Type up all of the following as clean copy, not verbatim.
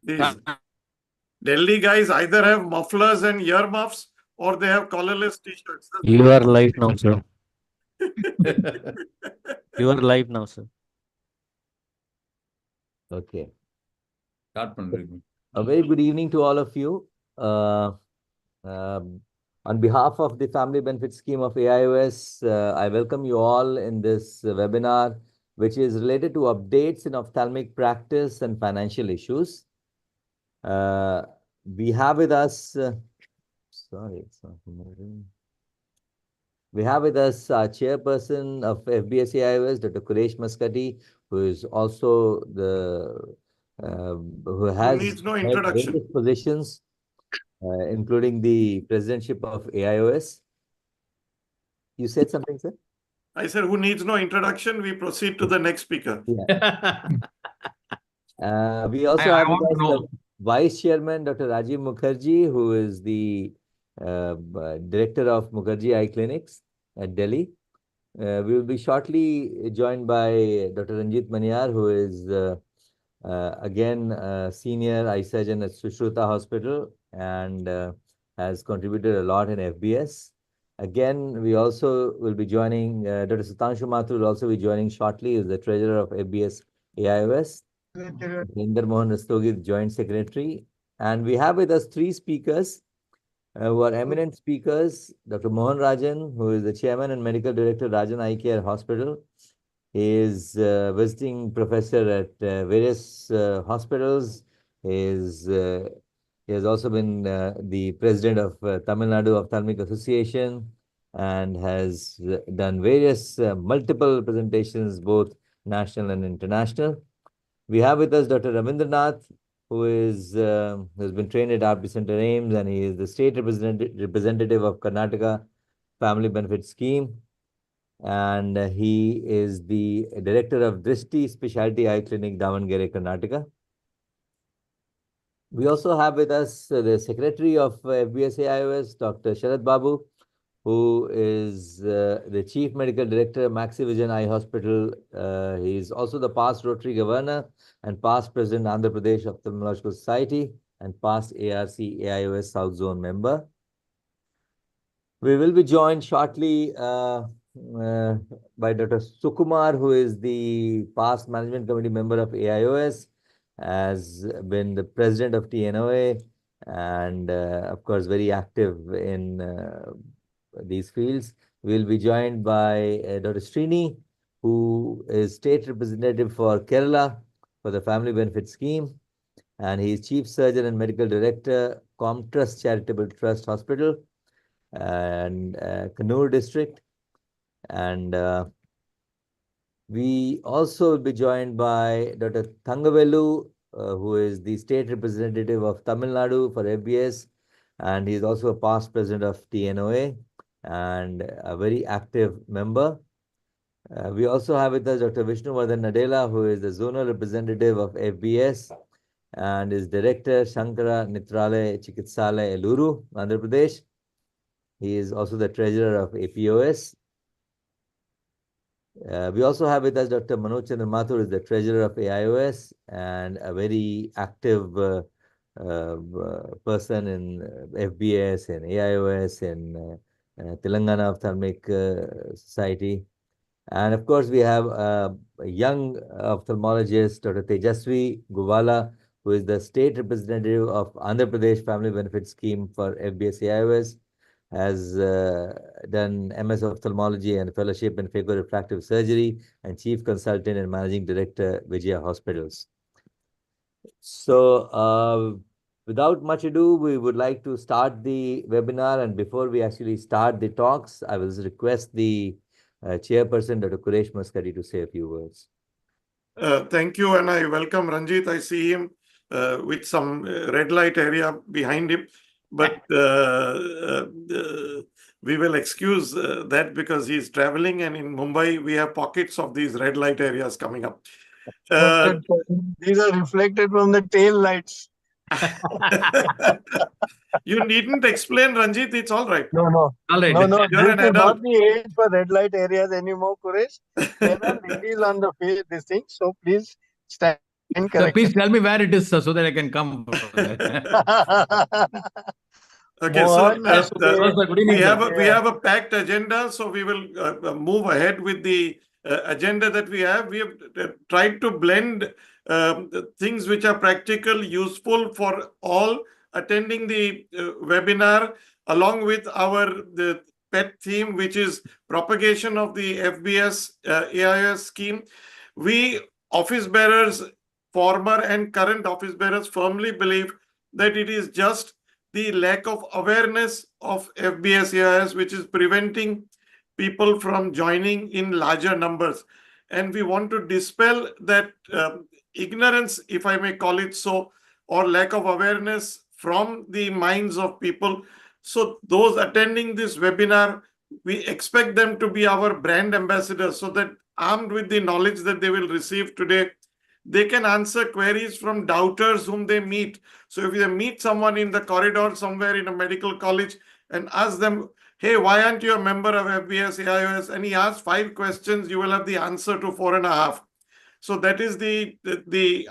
These Delhi guys either have mufflers and earmuffs or they have collarless t-shirts. You are live now, sir. You are live now, sir. Okay. Start பண்றீங்க. A very good evening to all of you. On behalf of the Family Benefit Scheme of AIOS, I welcome you all in this webinar, which is related to updates in ophthalmic practice and financial issues. We have with us, sorry, it's not moving. We have with us our chairperson of FBS AIOS, Dr. Quresh Maskati, who is also who has needs no held introduction. various positions, including the presidentship of AIOS. You said something, sir? I said, who needs no introduction? We proceed to the next speaker. We also have want with to us the know. Vice Chairman, Dr. Rajiv Mukherjee, who is the Director of Mukherjee Eye Clinics at Delhi. We will be shortly joined by Dr. Ranjit Maniar, who is again senior eye surgeon at Sushruta Hospital and has contributed a lot in FBS. Again, we also will be joining, Dr. Sutanshu Mathur will also be joining shortly, is the treasurer of FBS AIOS. Inder Mohan Rastogi, the joint secretary. And we have with us three speakers who are eminent speakers. Dr. Mohan Rajan, who is the chairman and medical director, Rajan Eye Care Hospital. He is visiting professor at various hospitals. He has also been the president of Tamil Nadu Ophthalmic Association and has done various multiple presentations, both national and international. We have with us Dr. Ravindranath, who has been trained at RP Center Ames, and he is the state representative of Karnataka Family Benefit Scheme. And he is the director of Drishti Specialty Eye Clinic, Davangere, Karnataka. We also have with us the secretary of FBS AIOS, Dr. Sharad Babu, who is the chief medical director of Maxi Vision Eye Hospital. He is also the past Rotary governor and past president Andhra Pradesh Ophthalmological Society and past ARC AIOS South Zone member. We will be joined shortly by Dr. Sukumar, who is the past management committee member of AIOS, has been the president of TNOA, and of course very active in these fields. We'll be joined by Dr. Srini, who is state representative for Kerala for the Family Benefit Scheme, and he is chief surgeon and medical director, Comtrust Charitable Trust Hospital and Kannur district. And we also will be joined by Dr. Thangavelu, who is the state representative of Tamil Nadu for FBS, and he is also a past president of TNOA and a very active member. We also have with us Dr. Vishnuvardhan Nadella, who is the zonal representative of FBS and is director Shankara Nitrale Chikitsalaya, Eluru, Andhra Pradesh. He is also the treasurer of APOS. We also have with us Dr. Manoj Chandra Mathur, who is the treasurer of AIOS and a very active person in FBS and AIOS and Telangana Ophthalmic Society. And of course, we have a young ophthalmologist, Dr. Tejasvi Guvala, who is the state representative of Andhra Pradesh Family Benefit Scheme for FBS AIOS, has done MS Ophthalmology and Fellowship in Phaco-Refractive Surgery, and Chief Consultant and Managing Director, Vijaya Hospitals. So, without much ado, we would like to start the webinar, and before we actually start the talks, I will request the chairperson, Dr. Quresh Maskati, to say a few words. Thank you, and I welcome Ranjit. I see him with some red light area behind him. But we will excuse that because he's traveling, and in Mumbai, we have pockets of these red light areas coming up. These are reflected from the tail lights. You needn't explain, Ranjit. It's all right. No. All right. No. You're an This is adult. not the age for red light areas anymore, Quresh. There are ladies on the face, this thing. So please stand So Incorrect. please tell me where it is, sir, so that I can come. Okay, so Mohan, yesterday, Hello, sir. Good evening, sir. we have a packed agenda, so we will move ahead with the agenda that we have. We have tried to blend the things which are practical, useful for all attending the webinar, along with the pet theme, which is propagation of the FBS AIS scheme. We office bearers, former and current office bearers, firmly believe that it is just the lack of awareness of FBS AIS, which is preventing people from joining in larger numbers. And we want to dispel that ignorance, if I may call it so, or lack of awareness from the minds of people. So those attending this webinar, we expect them to be our brand ambassadors, so that armed with the knowledge that they will receive today, they can answer queries from doubters whom they meet. So if you meet someone in the corridor somewhere in a medical college and ask them, hey, why aren't you a member of FBS AIOS? And he asks 5 questions, you will have the answer to 4.5. So that is the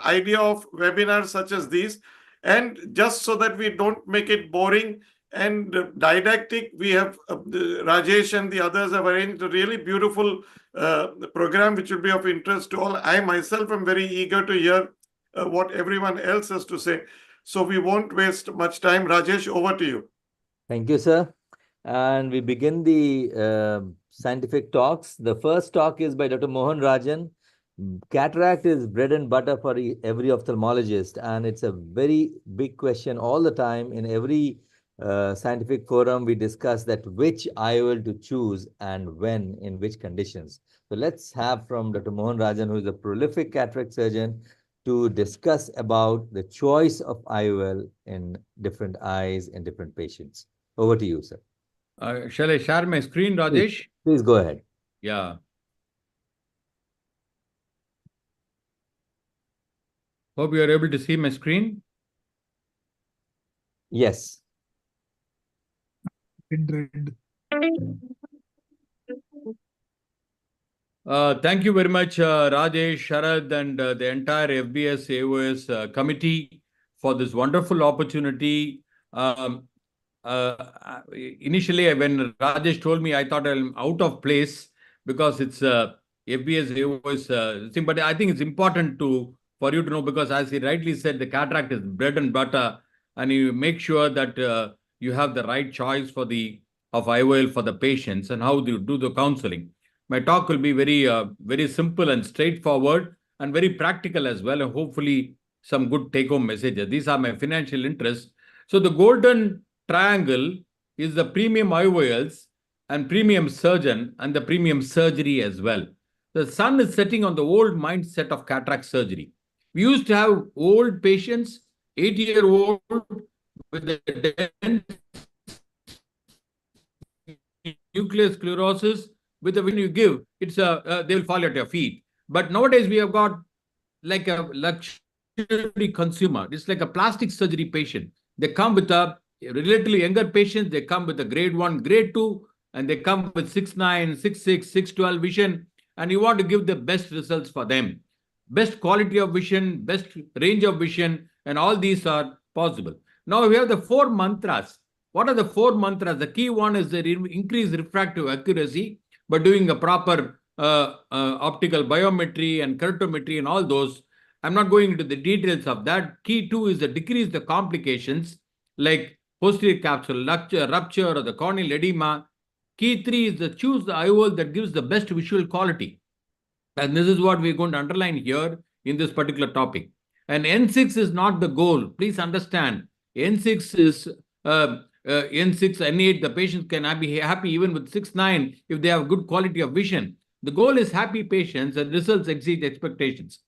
idea of webinars such as these. And just so that we don't make it boring and didactic, we have Rajesh and the others have arranged a really beautiful program which will be of interest to all. I myself am very eager to hear what everyone else has to say. So we won't waste much time. Rajesh, over to you. Thank you, sir. And we begin the scientific talks. The first talk is by Dr. Mohan Rajan. Cataract is bread and butter for every ophthalmologist, and it's a very big question all the time. In every scientific forum, we discuss that which IOL to choose and when, in which conditions. So let's have from Dr. Mohan Rajan, who is a prolific cataract surgeon, to discuss about the choice of IOL in different eyes in different patients. Over to you, sir. Shall I share my screen, Rajesh? Please go ahead. Yeah. Hope you are able to see my screen. Yes. Thank you very much, Rajesh, Sharad, and the entire FBS AOS committee for this wonderful opportunity. Initially, when Rajesh told me, I thought I'm out of place because it's FBS AOS thing. But I think it's important for you to know, because as he rightly said, the cataract is bread and butter, and you make sure that you have the right choice of IOL for the patients and how you do the counseling. My talk will be very simple and straightforward and very practical as well, and hopefully some good take-home messages. These are my financial interests. So the golden triangle is the premium IOLs and premium surgeon and the premium surgery as well. The sun is setting on the old mindset of cataract surgery. We used to have old patients, 80-year-old with the nuclear sclerosis. With the when you give, it's they will fall at your feet. But nowadays we have got like a luxury consumer. It's like a plastic surgery patient. They come with a relatively younger patients. They come with a grade 1, grade 2, and they come with 6/9, 6/6, 6/12 vision. And you want to give the best results for them. Best quality of vision, best range of vision, and all these are possible. Now we have the 4 mantras. What are the 4 mantras? The key one is the increased refractive accuracy by doing a proper optical biometry and keratometry and all those. I'm not going into the details of that. Key 2 is to decrease the complications like posterior capsule rupture or the corneal edema. Key 3 is to choose the IOL that gives the best visual quality. And this is what we're going to underline here in this particular topic. And N6 is not the goal. Please understand. N6 is N6, N8. The patients can be happy even with 6/9 if they have good quality of vision. The goal is happy patients and results exceed expectations.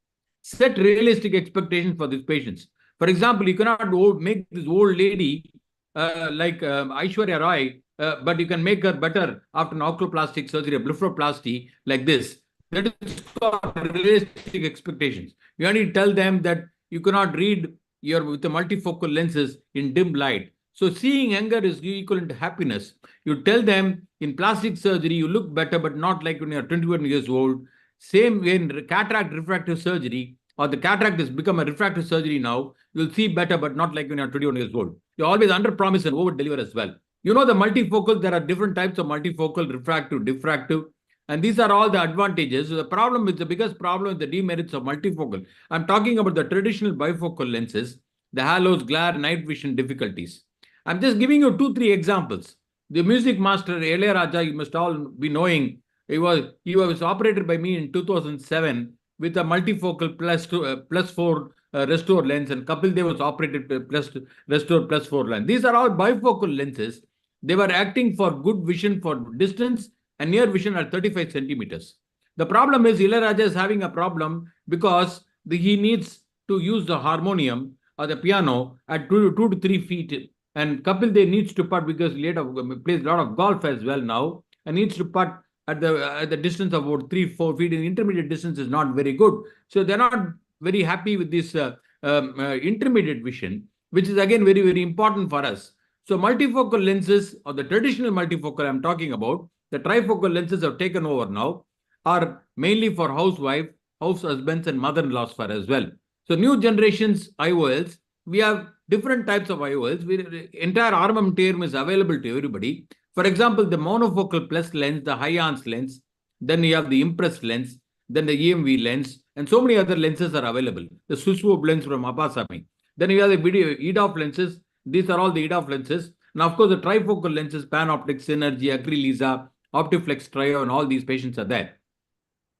Set realistic expectations for these patients. For example, you cannot make this old lady like Aishwarya Rai, but you can make her better after an oculoplastic surgery, a blepharoplasty like this. That is called realistic expectations. You only tell them that you cannot read with the multifocal lenses in dim light. So seeing younger is equivalent to happiness. You tell them in plastic surgery, you look better, but not like when you're 21 years old. Same in cataract refractive surgery, or the cataract has become a refractive surgery now, you'll see better, but not like when you're 21 years old. You always under promise and over deliver as well. You know, the multifocal, there are different types of multifocal, refractive, diffractive, and these are all the advantages. So the problem is, the biggest problem is the demerits of multifocal. I'm talking about the traditional bifocal lenses, the halos, glare, night vision difficulties. I'm just giving you 2-3 examples. The music master Raja, you must all be knowing, he was operated by me in 2007 with a multifocal +4 restore lens, and Kapil Dev was operated plus restore +4 lens. These are all bifocal lenses. They were acting for good vision for distance and near vision at 35 centimeters. The problem is Raja is having a problem because he needs to use the harmonium or the piano at 2 to 3 feet, and Kapil Dev needs to putt because he plays a lot of golf as well now, and needs to putt at the distance of about 3-4 feet. The intermediate distance is not very good, so they're not very happy with this intermediate vision, which is again very, very important for us. So multifocal lenses, or the traditional multifocal I'm talking about, the trifocal lenses have taken over now, are mainly for housewife, house husbands, and mother-in-laws for as well. So new generations IOLs, we have different types of IOLs. Entire armamentarium is available to everybody. For example, the monofocal plus lens, the high-ans lens, then you have the impress lens, then the EMV lens, and so many other lenses are available. The Swisswob lens from Apasami. Then you have the video EDOF lenses. These are all the EDOF lenses. Now, of course, the trifocal lenses, Panoptix, Synergy, Acrylisa, Optiflex Trio, and all these patients are there.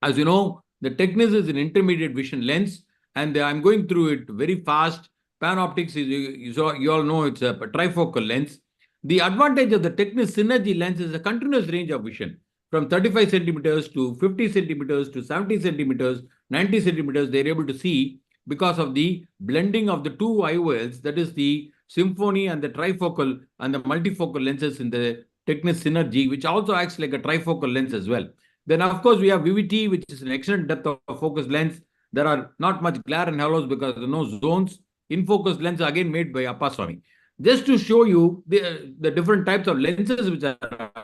As you know, the Technis is an intermediate vision lens, and I'm going through it very fast. Panoptix is, you all know, it's a trifocal lens. The advantage of the Technis Synergy lens is a continuous range of vision from 35 centimeters to 50 centimeters to 70 centimeters, 90 centimeters. They're able to see because of the blending of the two IOLs, that is the Symphony and the trifocal and the multifocal lenses in the Technis Synergy, which also acts like a trifocal lens as well. Then, of course, we have VVT, which is an excellent depth of focus lens. There are not much glare and halos because there are no zones. In focus lens again made by Appaswamy. Just to show you the different types of lenses which are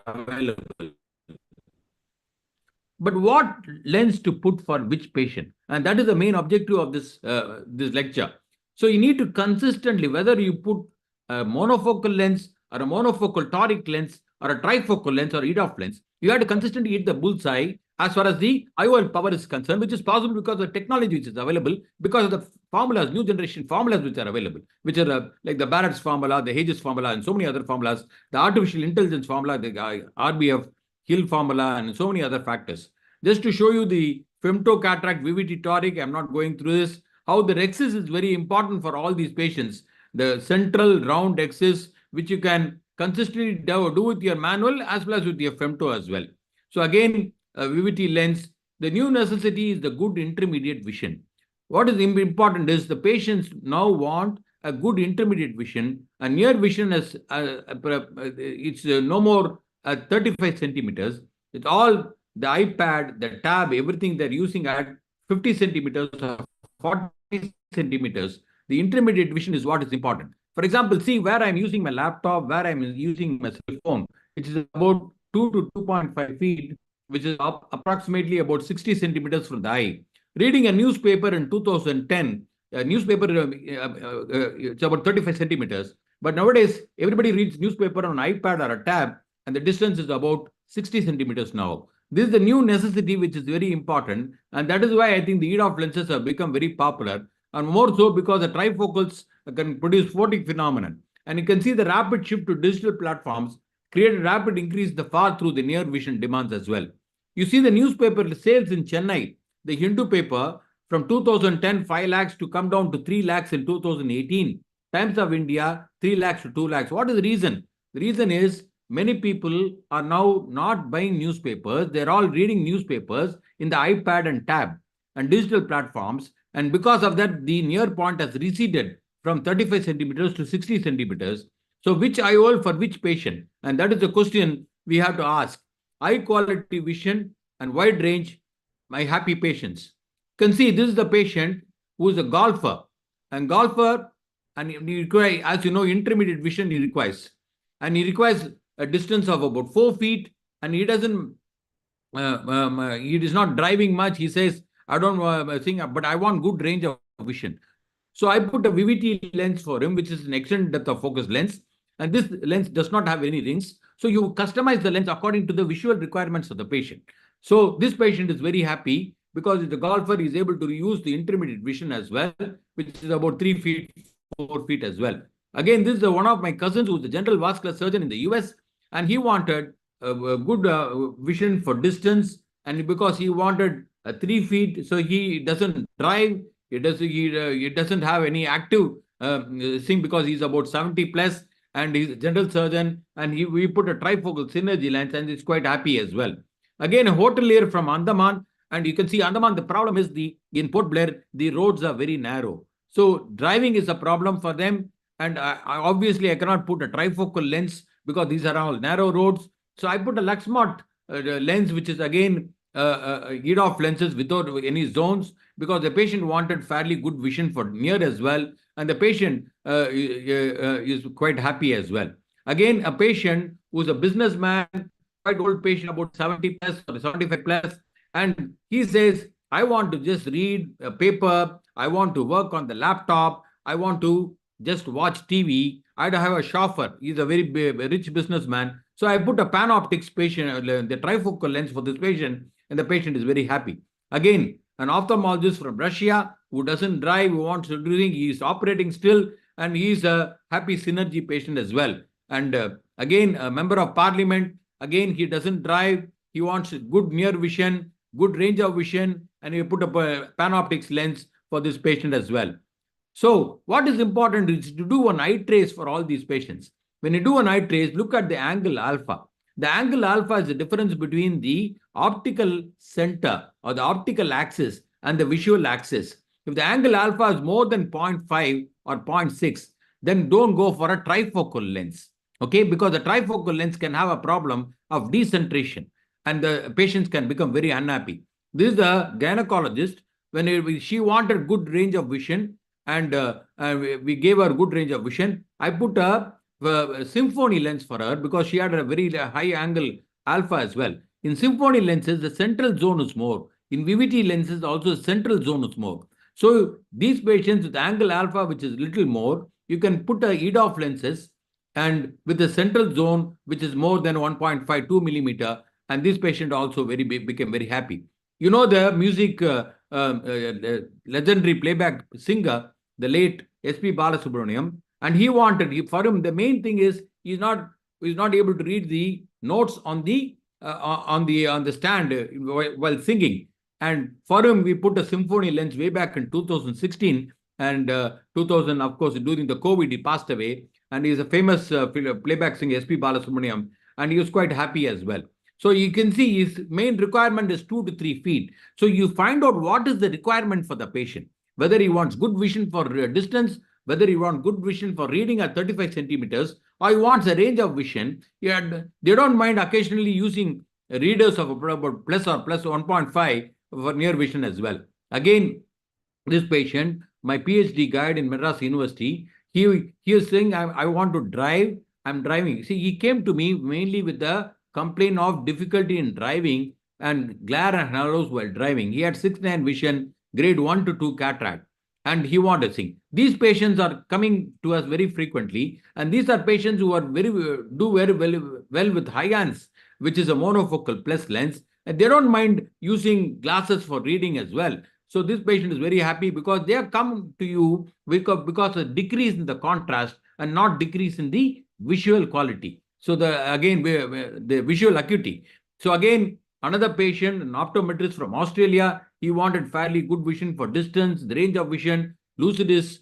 available. But what lens to put for which patient? And that is the main objective of this lecture. So you need to consistently, whether you put a monofocal lens or a monofocal toric lens or a trifocal lens or EDOF lens, you have to consistently hit the bullseye as far as the IOL power is concerned, which is possible because of the technology which is available, because of the formulas, new generation formulas which are available, which are like the Barrett's formula, the Hages formula, and so many other formulas, the artificial intelligence formula, the RBF, Hill formula, and so many other factors. Just to show you the femtocataract, VVT toric, I'm not going through this, how the axis is very important for all these patients. The central round axis, which you can consistently do with your manual as well as with your femto as well. So again, VVT lens, the new necessity is the good intermediate vision. What is important is the patients now want a good intermediate vision. A near vision is it's no more 35 centimeters. It's all the iPad, the tab, everything they're using at 50 centimeters or 40 centimeters. The intermediate vision is what is important. For example, see where I'm using my laptop, where I'm using my cell phone, which is about 2 to 2.5 feet, which is approximately about 60 centimeters from the eye. Reading a newspaper in 2010, a newspaper, it's about 35 centimeters. But nowadays, everybody reads newspaper on an iPad or a tab, and the distance is about 60 centimeters now. This is the new necessity, which is very important. And that is why I think the EDOF lenses have become very popular. And more so because the trifocals can produce photic phenomenon. And you can see the rapid shift to digital platforms create a rapid increase in the far through the near vision demands as well. You see the newspaper sales in Chennai, the Hindu paper, from 2010, 5 lakhs to come down to 3 lakhs in 2018. Times of India, 3 lakhs to 2 lakhs. What is the reason? The reason is many people are now not buying newspapers. They're all reading newspapers in the iPad and tab and digital platforms. And because of that, the near point has receded from 35 centimeters to 60 centimeters. So which IOL for which patient? And that is the question we have to ask. High quality vision and wide range, my happy patients. You can see this is the patient who is a golfer. And golfer, and he requires, as you know, intermediate vision he requires. And he requires a distance of about 4 feet, and he doesn't, he is not driving much. He says, I don't think, but I want good range of vision. So I put a VVT lens for him, which is an extended depth of focus lens. And this lens does not have any rings. So you customize the lens according to the visual requirements of the patient. So this patient is very happy because the golfer is able to use the intermediate vision as well, which is about 3 feet, 4 feet as well. Again, this is one of my cousins who is a general vascular surgeon in the US, and he wanted a good vision for distance, and because he wanted 3 feet, so he doesn't drive, he doesn't have any active thing because he's about 70 plus, and he's a general surgeon, and we put a trifocal synergy lens, and it's quite happy as well. Again, a hotelier from Andaman, and you can see Andaman, the problem is in Port Blair, the roads are very narrow. So driving is a problem for them. And obviously, I cannot put a trifocal lens because these are all narrow roads. So I put a Luxmart lens, which is again EDOF lenses without any zones, because the patient wanted fairly good vision for near as well. And the patient is quite happy as well. Again, a patient who's a businessman, quite old patient, about 70 plus or 75 plus, and he says, I want to just read a paper, I want to work on the laptop, I want to just watch TV. I have a chauffeur. He's a very rich businessman. So I put a panoptics patient, the trifocal lens for this patient, and the patient is very happy. Again, an ophthalmologist from Russia who doesn't drive, who wants to do things, he's operating still, and he's a happy synergy patient as well. And again, a member of parliament, again, he doesn't drive, he wants good near vision, good range of vision, and we put up a panoptics lens for this patient as well. So what is important is to do an eye trace for all these patients. When you do an eye trace, look at the angle alpha. The angle alpha is the difference between the optical center or the optical axis and the visual axis. If the angle alpha is more than 0.5 or 0.6, then don't go for a trifocal lens. Okay, because the trifocal lens can have a problem of decentration and the patients can become very unhappy. This is a gynecologist. When she wanted good range of vision, and we gave her good range of vision, I put a symphony lens for her because she had a very high angle alpha as well. In symphony lenses, the central zone is more. In VVT lenses, also the central zone is more. So these patients with angle alpha, which is little more, you can put a EDOF lenses and with the central zone, which is more than 1.52 millimeter, and this patient also became very happy. You know the music legendary playback singer, the late S.P. Balasubramaniam, and he wanted, for him, the main thing is he's not able to read the notes on the stand while singing. And for him, we put a symphony lens way back in 2016, and 2000, of course, during the COVID, he passed away. And he's a famous playback singer, S.P. Balasubramaniam, and he was quite happy as well. So you can see his main requirement is 2 to 3 feet. So you find out what is the requirement for the patient, whether he wants good vision for distance, whether he wants good vision for reading at 35 centimeters, or he wants a range of vision. They don't mind occasionally using readers of about plus or plus 1.5 for near vision as well. Again, this patient, my PhD guide in Madras University, he is saying, I want to drive, I'm driving. See, he came to me mainly with the complaint of difficulty in driving and glare and halos while driving. He had 6/9 vision, grade 1 to 2 cataract, and he wanted to see. These patients are coming to us very frequently, and these are patients who are do very well with Hyans, which is a monofocal plus lens, and they don't mind using glasses for reading as well. So this patient is very happy because they have come to you because of decrease in the contrast and not decrease in the visual quality. So the visual acuity. So again, another patient, an optometrist from Australia, he wanted fairly good vision for distance, the range of vision, lucidus,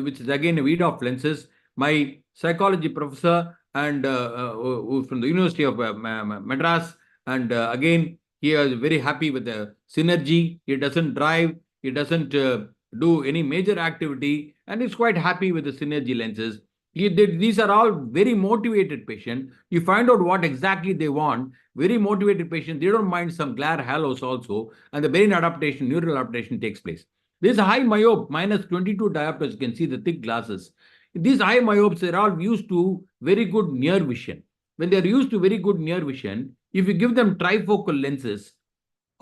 which is again a EDOF lenses. My psychology professor and from the University of Madras, and again, he is very happy with the synergy. He doesn't drive, he doesn't do any major activity, and he's quite happy with the synergy lenses. These are all very motivated patients. You find out what exactly they want. Very motivated patients, they don't mind some glare halos also, and the brain adaptation, neural adaptation takes place. This high myope, minus 22 diopters, you can see the thick glasses. These high myopes, they're all used to very good near vision. When they're used to very good near vision, if you give them trifocal lenses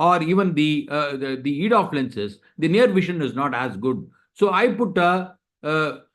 or even the EDOF lenses, the near vision is not as good. So I put a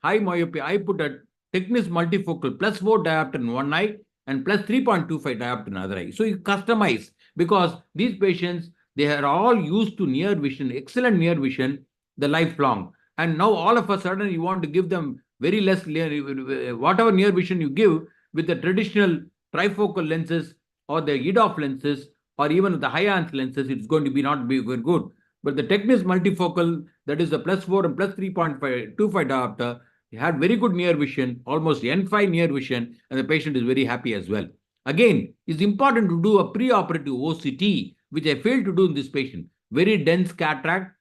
high myopia. I put a Technis multifocal +4 diopter in one eye and +3.25 diopter in other eye. So you customize, because these patients, they are all used to near vision, excellent near vision, the lifelong. And now all of a sudden you want to give them very less, whatever near vision you give with the traditional trifocal lenses or the EDOF lenses or even the high ans lenses, it's going to be not be very good. But the Technis multifocal, that is the +4 and +3.25 diopter, had very good near vision, almost N5 near vision, and the patient is very happy as well. Again, it's important to do a preoperative OCT, which I failed to do in this patient. Very dense cataract,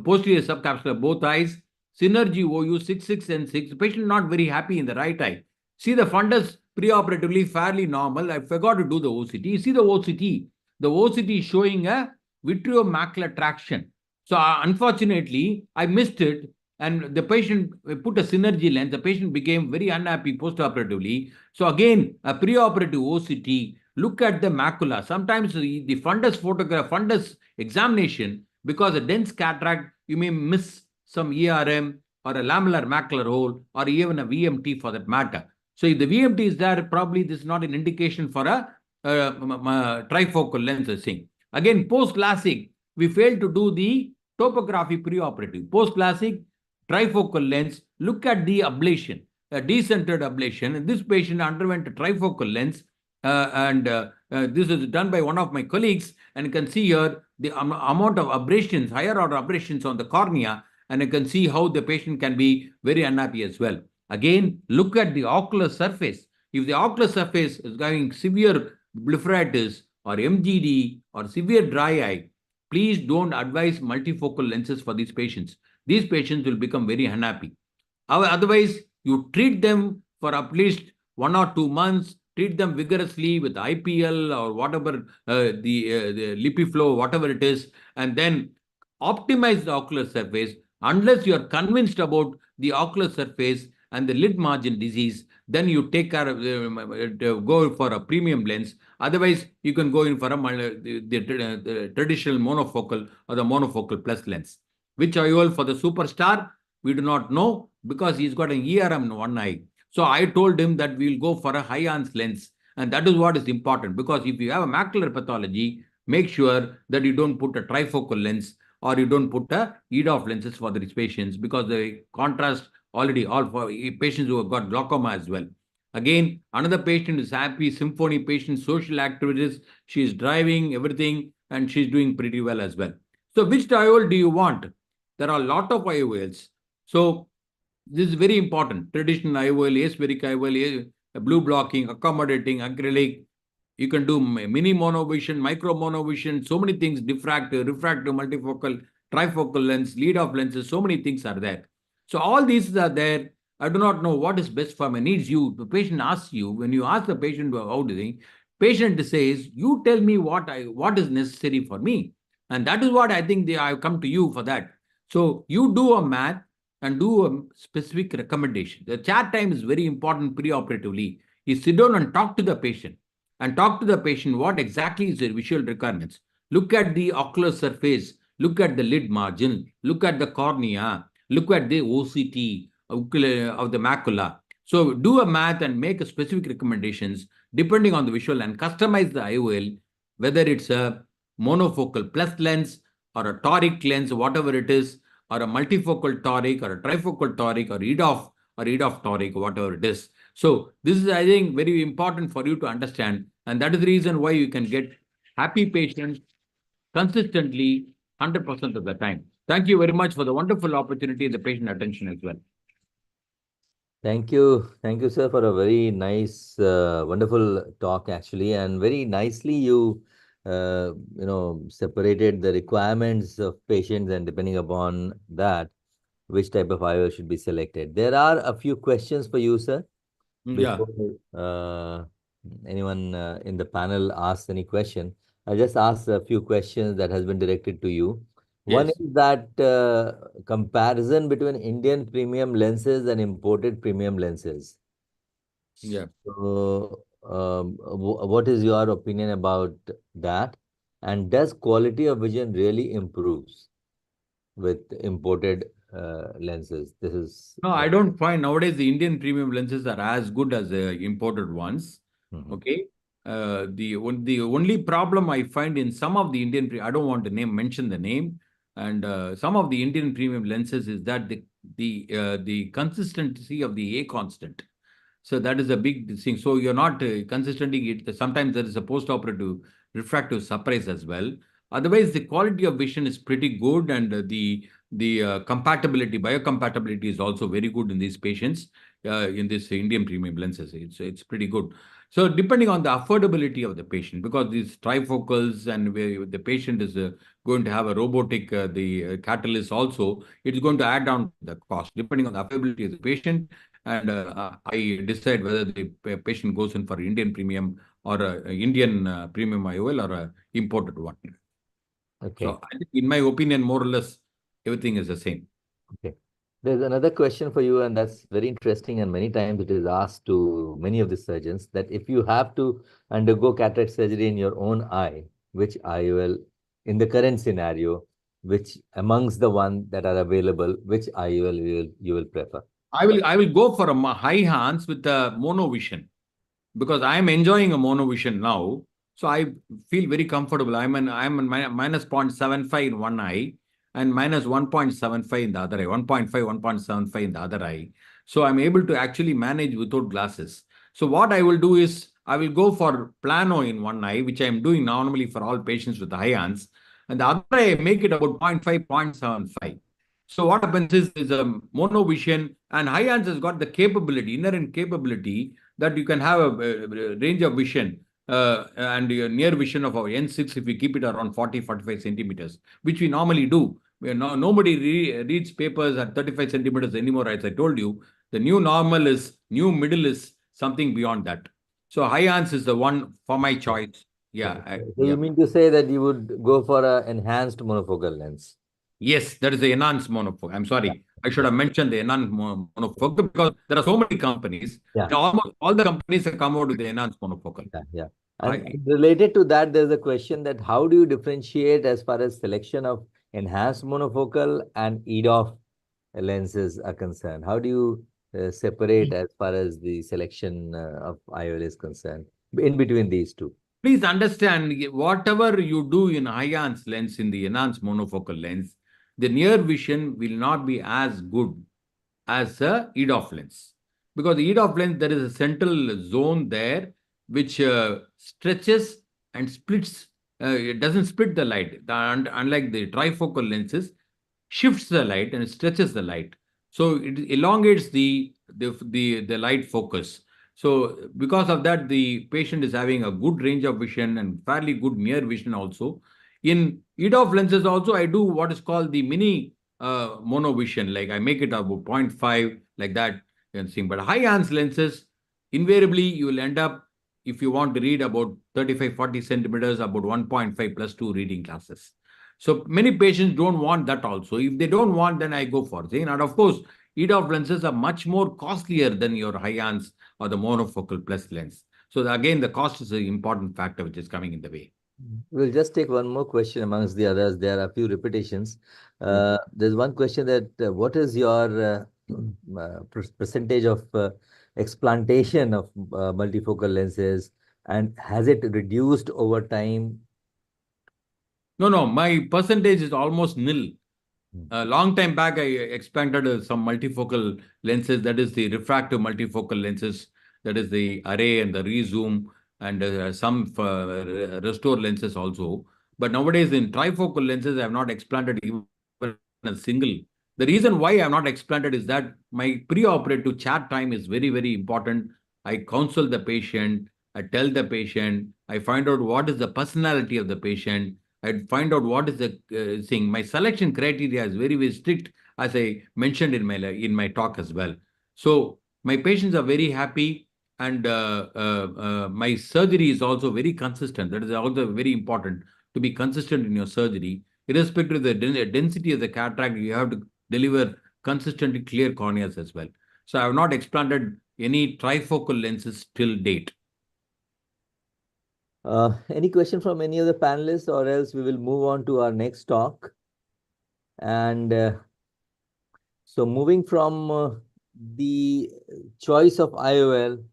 posterior subcapsular, both eyes, synergy OU 66 and 6. The patient not very happy in the right eye. See the fundus preoperatively fairly normal. I forgot to do the OCT. You see the OCT. The OCT is showing a vitreomacular traction. So unfortunately, I missed it, and the patient put a synergy lens. The patient became very unhappy postoperatively. So again, a preoperative OCT, look at the macula. Sometimes the fundus examination, because a dense cataract, you may miss some ERM or a lamellar macular hole or even a VMT for that matter. So if the VMT is there, probably this is not an indication for a trifocal lens thing. Again, post-LASIK, we failed to do the topography preoperative. Post-LASIK, trifocal lens, look at the ablation, a decentered ablation. And this patient underwent a trifocal lens, this is done by one of my colleagues, and you can see here the amount of abrasions, higher order abrasions on the cornea, and you can see how the patient can be very unhappy as well. Again, look at the ocular surface. If the ocular surface is having severe blepharitis or MGD or severe dry eye, please don't advise multifocal lenses for these patients. These patients will become very unhappy. Otherwise, you treat them for at least 1 or 2 months, treat them vigorously with IPL or whatever, the LipiFlow, whatever it is, and then optimize the ocular surface. Unless you are convinced about the ocular surface and the lid margin disease, then you take care of go for a premium lens. Otherwise, you can go in for the traditional monofocal or the monofocal plus lens. Which IOL for the superstar, we do not know, because he's got an ERM in one eye. So I told him that we'll go for a high ans lens, and that is what is important, because if you have a macular pathology, make sure that you don't put a trifocal lens or you don't put a EDOF lenses for these patients, because the contrast already all for patients who have got glaucoma as well. Again, another patient is happy, symphony patient, social activities, she's driving, everything, and she's doing pretty well as well. So which IOL do you want? There are a lot of IOLs. So this is very important. Traditional IOL, aspheric IOL, blue blocking, accommodating, acrylic. You can do mini monovision, micro monovision, so many things, diffractive, refractive, multifocal, trifocal lens, lead-off lenses, so many things are there. So all these are there. I do not know what is best for my needs. The patient asks you, when you ask the patient how do they, patient says, you tell me what is necessary for me. And that is what I think I've come to you for that. So you do a math and do a specific recommendation. The chat time is very important preoperatively. You sit down and talk to the patient what exactly is their visual requirements. Look at the ocular surface, look at the lid margin, look at the cornea, look at the OCT of the macula. So do a math and make a specific recommendations depending on the visual, and customize the IOL, whether it's a monofocal plus lens or a toric lens, whatever it is, or a multifocal toric or a trifocal toric or EDOF toric, whatever it is. So this is, I think, very important for you to understand. And that is the reason why you can get happy patients consistently 100% of the time. Thank you very much for the wonderful opportunity and the patient attention as well. Thank you, sir, for a very nice, wonderful talk actually, and very nicely you, separated the requirements of patients, and depending upon that, which type of IO should be selected. There are a few questions for you, sir. Yeah. Before anyone in the panel asks any question, I'll just ask a few questions that has been directed to you. One Yes. is that comparison between Indian premium lenses and imported premium lenses. Yeah. So, what is your opinion about that? And does quality of vision really improves with imported lenses? This is No, I don't find nowadays the Indian premium lenses are as good as the imported ones. Okay. The only problem I find in some of the I don't want to mention the name, and some of the Indian premium lenses is that the consistency of the A constant. So that is a big thing. So you're not consistently. Sometimes there is a post-operative refractive surprise as well. Otherwise, the quality of vision is pretty good, and the compatibility, biocompatibility is also very good in these patients. In this Indian premium lenses, it's pretty good. So depending on the affordability of the patient, because these trifocals and where the patient is going to have a robotic the catalyst also, it's going to add down the cost depending on the affordability of the patient. And I decide whether the patient goes in for Indian premium or Indian premium IOL or a imported one. okay. So I think, in my opinion, more or less everything is the same. Okay. There's another question for you, and that's very interesting. And many times it is asked to many of the surgeons that if you have to undergo cataract surgery in your own eye, which IOL, in the current scenario, which amongst the one that are available, which IOL you will prefer? I will go for a high Hans with a monovision, because I am enjoying a monovision now. So I feel very comfortable. I'm minus 0.75 in one eye and minus 1.75 in the other eye, 1.5, 1.75 in the other eye. So I'm able to actually manage without glasses. So what I will do is I will go for plano in one eye, which I'm doing normally for all patients with high Hans. And the other eye, make it about 0.5, 0.75. So what happens is a monovision, and high Hans has got the capability, inherent capability, that you can have a range of vision and near vision of our N6 if we keep it around 40, 45 centimeters, which we normally do. Nobody reads papers at 35 centimeters anymore. As I told you, the new middle is something beyond that. So high Hans is the one for my choice. Yeah. So you mean to say that you would go for an enhanced monofocal lens? Yes, that is the enhanced monofocal. I'm sorry. I should have mentioned the enhanced monofocal, because there are so many companies. Yeah. Almost all the companies have come out with the enhanced monofocal. Yeah. And related to that, there's a question that how do you differentiate as far as selection of enhanced monofocal and EDOF lenses are concerned? How do you separate as far as the selection of IOL is concerned in between these two? Please understand, whatever you do in enhanced lens, in the enhanced monofocal lens, the near vision will not be as good as a EDOF lens. Because the EDOF lens, there is a central zone there which stretches and splits. It doesn't split the light. Unlike the trifocal lenses, shifts the light and stretches the light. So it elongates the light focus. So because of that, the patient is having a good range of vision and fairly good near vision also. In EDOF lenses also, I do what is called the mini monovision, like I make it about 0.5, like that. But high Hans lenses, invariably you will end up, if you want to read about 35, 40 centimeters, about 1.5 plus 2 reading glasses. So many patients don't want that also. If they don't want, then I go for it. And of course, EDOF lenses are much more costlier than your high Hans or the monofocal plus lens. So again, the cost is an important factor which is coming in the way. We'll just take one more question amongst the others. There are a few repetitions. There's one question that what is your percentage of explantation of multifocal lenses, and has it reduced over time? No, my percentage is almost nil. A long time back, I expanded some multifocal lenses, that is the refractive multifocal lenses, that is the array and the rezoom, and some restore lenses also. But nowadays in trifocal lenses, I have not expanded even a single. The reason why I have not expanded is that my pre-operative chat time is very, very important. I counsel the patient, I tell the patient, I find out what is the personality of the patient, I'd find out what is the thing. My selection criteria is very, very strict, as I mentioned in my talk as well. So my patients are very happy, and my surgery is also very consistent. That is also very important, to be consistent in your surgery. Irrespective of the density of the cataract, you have to deliver consistently clear corneas as well. So I have not explanted any trifocal lenses till date. Any question from any of the panelists, or else we will move on to our next talk. And so moving from the choice of IOL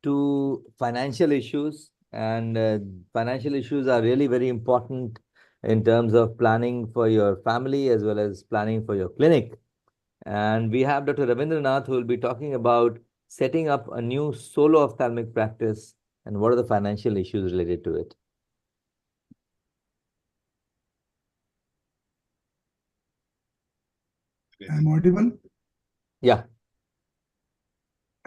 to financial issues, and financial issues are really very important in terms of planning for your family as well as planning for your clinic. And we have Dr. Ravindranath, who will be talking about setting up a new solo ophthalmic practice and what are the financial issues related to it. I'm audible. Yeah.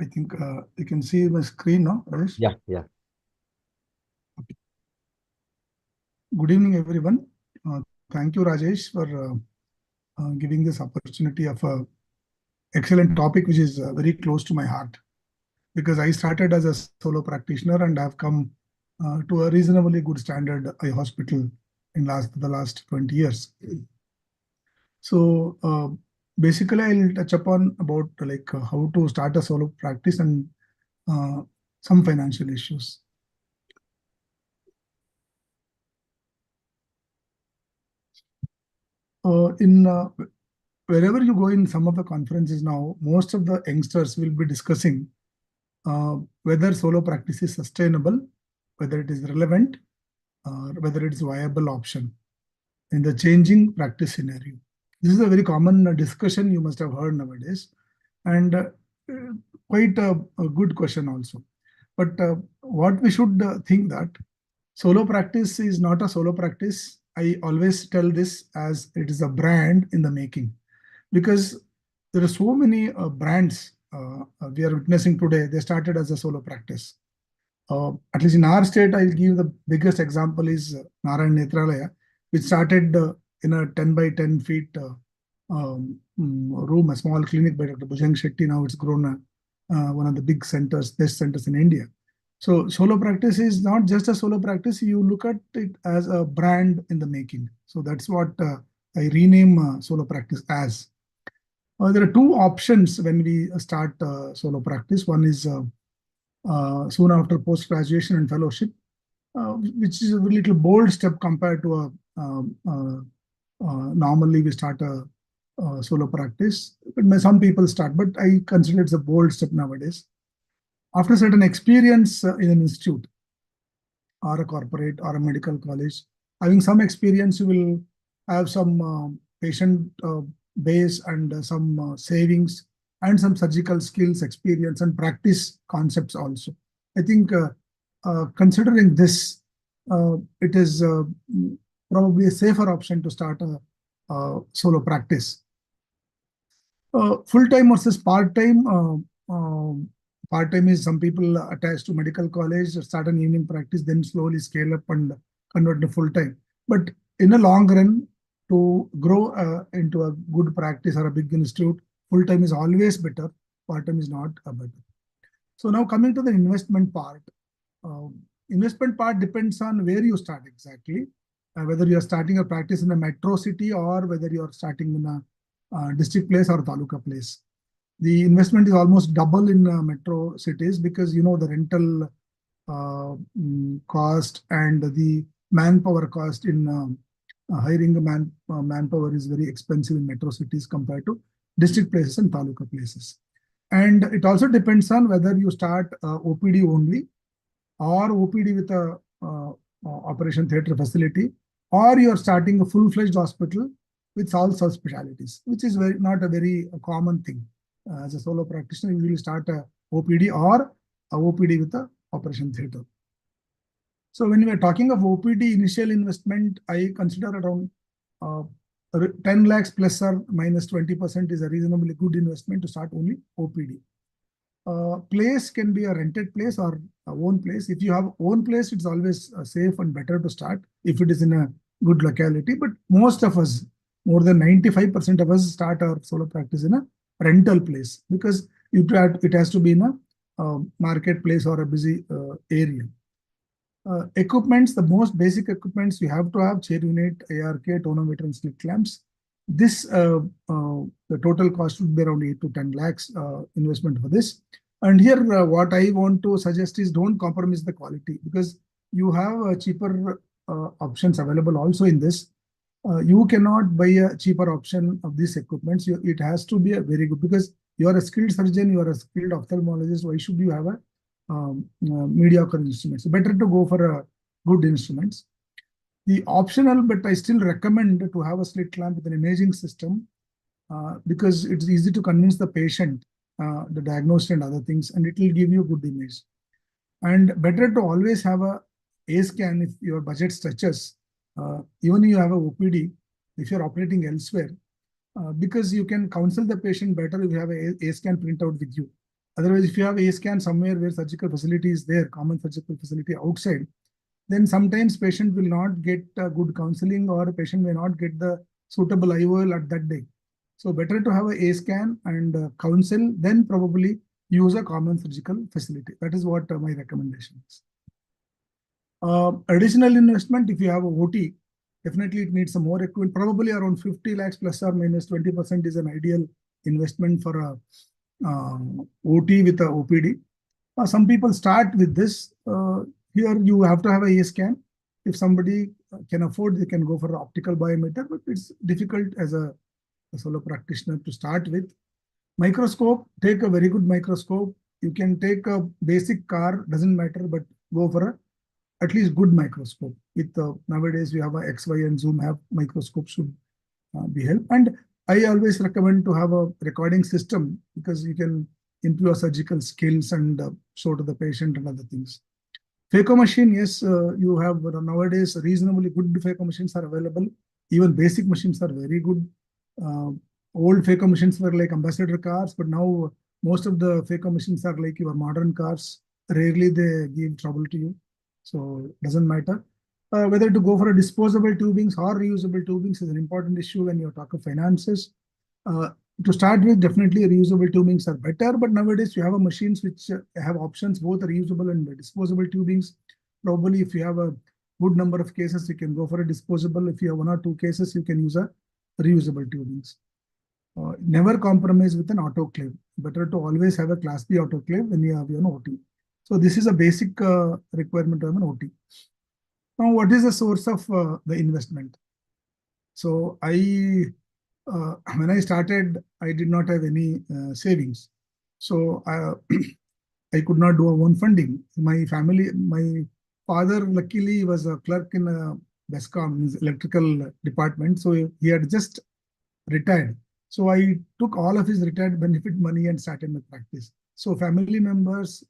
I think you can see my screen now, Rajesh. Yeah, yeah. Good evening, everyone. Thank you, Rajesh, for giving this opportunity of a excellent topic, which is very close to my heart. Because I started as a solo practitioner and I've come to a reasonably good standard eye hospital in the last 20 years. So basically, I'll touch upon about like how to start a solo practice and some financial issues. Wherever you go in some of the conferences now, most of the youngsters will be discussing whether solo practice is sustainable, whether it is relevant, or whether it is a viable option in the changing practice scenario. This is a very common discussion you must have heard nowadays, and quite a good question also. But what we should think that solo practice is not a solo practice. I always tell this as it is a brand in the making, because there are so many brands we are witnessing today. They started as a solo practice. At least in our state, I'll give the biggest example is Narayan Netralaya, which started in a 10 by 10 feet room, a small clinic by Dr. Bhujang Shetty. Now it's grown one of the big centers, best centers in India. So solo practice is not just a solo practice. You look at it as a brand in the making. So that's what I rename solo practice as. There are two options when we start solo practice. One is soon after post-graduation and fellowship, which is a little bold step compared to normally we start a solo practice. But some people start, but I consider it's a bold step nowadays. After certain experience in an institute or a corporate or a medical college, having some experience, you will have some patient base and some savings and some surgical skills, experience and practice concepts also. I think considering this, it is probably a safer option to start a solo practice. Full-time versus part-time. Part-time is some people attached to medical college, start an evening practice, then slowly scale up and convert to full-time. But in the long run, to grow into a good practice or a big institute, full-time is always better, part-time is not better. So now coming to the investment part. Investment part depends on where you start exactly, whether you are starting a practice in a metro city or whether you are starting in a district place or taluka place. The investment is almost double in metro cities because, you know, the rental cost and the manpower cost in hiring a manpower is very expensive in metro cities compared to district places and taluka places. And it also depends on whether you start OPD only or OPD with a operation theatre facility, or you are starting a full-fledged hospital with all subspecialties, which is not a very common thing. As a solo practitioner, you usually start a OPD or a OPD with a operation theatre. So when we are talking of OPD initial investment, I consider around 10 lakhs plus or minus 20% is a reasonably good investment to start only OPD. Place can be a rented place or a own place. If you have own place, it's always safe and better to start if it is in a good locality. But most of us, more than 95% of us, start our solo practice in a rental place because it has to be in a marketplace or a busy area. Equipments, the most basic equipments you have to have: chair unit, ARK, tonometer and slit clamps. This the total cost would be around 8 to 10 lakhs investment for this. And here what I want to suggest is don't compromise the quality, because you have cheaper options available also in this. You cannot buy a cheaper option of these equipments. It has to be a very good, because you are a skilled surgeon, you are a skilled ophthalmologist. Why should you have a mediocre instruments? Better to go for a good instruments. The optional, but I still recommend to have a slit lamp with an imaging system, because it's easy to convince the patient, the diagnosis and other things, and it will give you good image. And better to always have a scan if your budget stretches. Even you have a OPD, if you're operating elsewhere, because you can counsel the patient better if you have a scan printout with you. Otherwise, if you have a scan somewhere where surgical facility is there, common surgical facility outside, then sometimes patient will not get good counseling, or patient may not get the suitable IOL at that day. So better to have a scan and counsel, then probably use a common surgical facility. That is what my recommendation is. Additional investment, if you have a OT, definitely it needs some more equipment. Probably around 50 lakhs plus or minus 20% is an ideal investment for a OT with a OPD. Some people start with this. Here you have to have a scan. If somebody can afford, they can go for an optical biometer, but it's difficult as a solo practitioner to start with. Microscope, take a very good microscope. You can take a basic car, doesn't matter, but go for a at least good microscope. With nowadays we have a XY and zoom have microscope should be help. And I always recommend to have a recording system, because you can improve your surgical skills and show to the patient and other things. Phaco machine, yes, you have nowadays reasonably good phaco machines are available. Even basic machines are very good. Old phaco machines were like ambassador cars, but now most of the phaco machines are like your modern cars. Rarely they give trouble to you. So it doesn't matter. Whether to go for a disposable tubings or reusable tubings is an important issue when you talk of finances. To start with, definitely reusable tubings are better, but nowadays you have a machines which have options, both reusable and disposable tubings. Probably if you have a good number of cases, you can go for a disposable. If you have 1 or 2 cases, you can use a reusable tubings. Never compromise with an autoclave. Better to always have a class B autoclave when you have an OT. So this is a basic requirement of an OT. Now, what is the source of the investment? So when I started, I did not have any savings. So I could not do a own funding. My family, my father, luckily, was a clerk in BESCOM, his electrical department. So he had just retired. So I took all of his retired benefit money and started my practice. So family members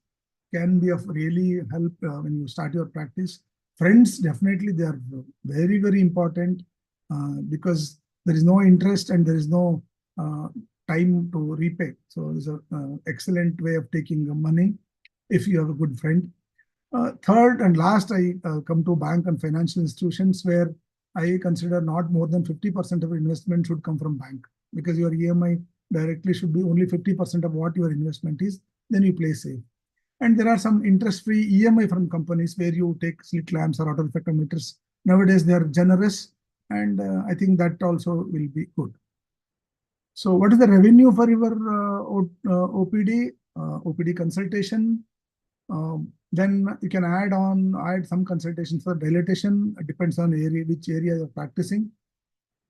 can be of really help when you start your practice. Friends, definitely, they are very, very important because there is no interest and there is no time to repay. So it's an excellent way of taking money if you have a good friend. Third and last, I come to bank and financial institutions where I consider not more than 50% of investment should come from bank, because your EMI directly should be only 50% of what your investment is, then you play safe. And there are some interest-free EMI from companies where you take slit lamps or auto refractometers. Nowadays, they are generous, and I think that also will be good. So what is the revenue for your OPD? OPD consultation. Then you can add some consultations for dilatation. It depends on area, which area you're practicing.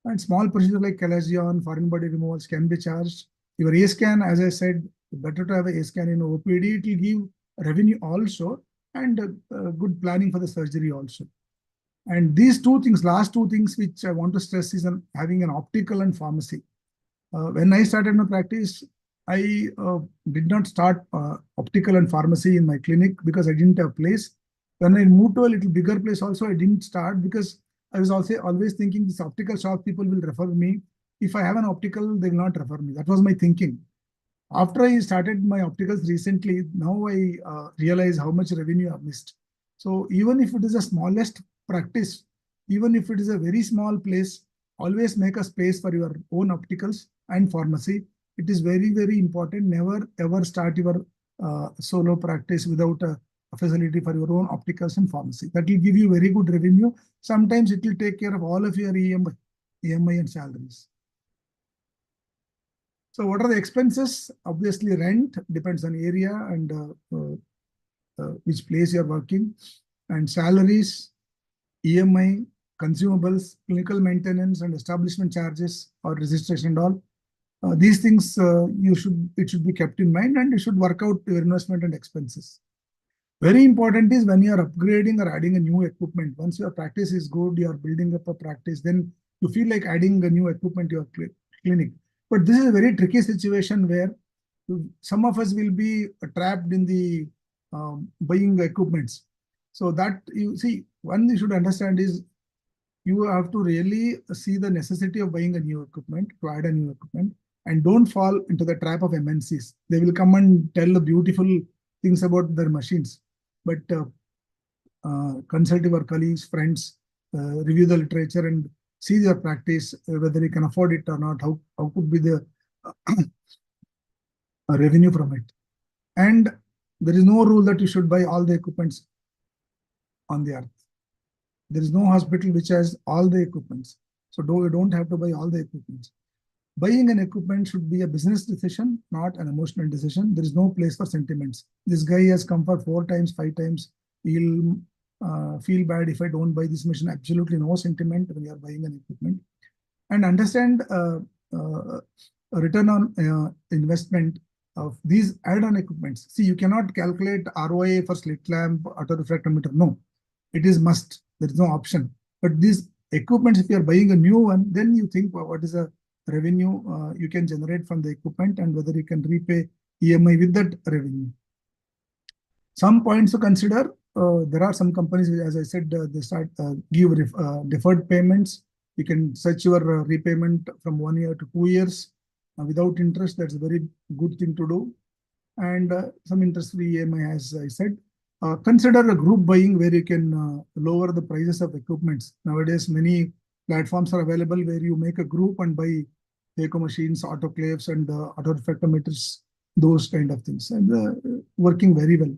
And small procedure like chalazion, foreign body removals can be charged. Your A-scan, as I said, better to have a A-scan in OPD. It will give revenue also, and good planning for the surgery also. And these two things, last two things which I want to stress is having an optical and pharmacy. When I started my practice, I did not start optical and pharmacy in my clinic because I didn't have place. When I moved to a little bigger place also, I didn't start because I was also always thinking this optical shop people will refer me. If I have an optical, they will not refer me. That was my thinking. After I started my opticals recently, now I realize how much revenue I've missed. So even if it is a smallest practice, even if it is a very small place, always make a space for your own opticals and pharmacy. It is very, very important. Never ever start your solo practice without a facility for your own opticals and pharmacy. That will give you very good revenue. Sometimes it will take care of all of your EMI and salaries. So what are the expenses? Obviously, rent depends on area and which place you're working. and salaries, EMI, consumables, clinical maintenance, and establishment charges or registration and all. These things it should be kept in mind, and you should work out your investment and expenses. Very important is when you are upgrading or adding a new equipment. Once your practice is good, you are building up a practice, then you feel like adding a new equipment to your clinic. But this is a very tricky situation where some of us will be trapped in the buying equipments. So that you see, one you should understand is you have to really see the necessity of buying a new equipment, to add a new equipment, and don't fall into the trap of MNCs. They will come and tell the beautiful things about their machines, but consult your colleagues, friends, review the literature and see your practice, whether you can afford it or not, how could be the revenue from it. And there is no rule that you should buy all the equipments on the earth. There is no hospital which has all the equipments. So you don't have to buy all the equipments. Buying an equipment should be a business decision, not an emotional decision. There is no place for sentiments. This guy has come for 4 times, 5 times. He'll feel bad if I don't buy this machine. Absolutely no sentiment when you are buying an equipment. And understand return on investment of these add-on equipments. See, you cannot calculate ROI for slit lamp, auto refractometer. No, it is must. There is no option. But these equipments, if you are buying a new one, then you think, well, what is the revenue you can generate from the equipment and whether you can repay EMI with that revenue. Some points to consider. There are some companies, as I said, they start give deferred payments. You can set your repayment from 1 year to 2 years without interest. That's a very good thing to do. And some interest-free EMI, as I said. Consider a group buying where you can lower the prices of equipments. Nowadays, many platforms are available where you make a group and buy echo machines, autoclaves, and auto refractometers, those kind of things, and working very well.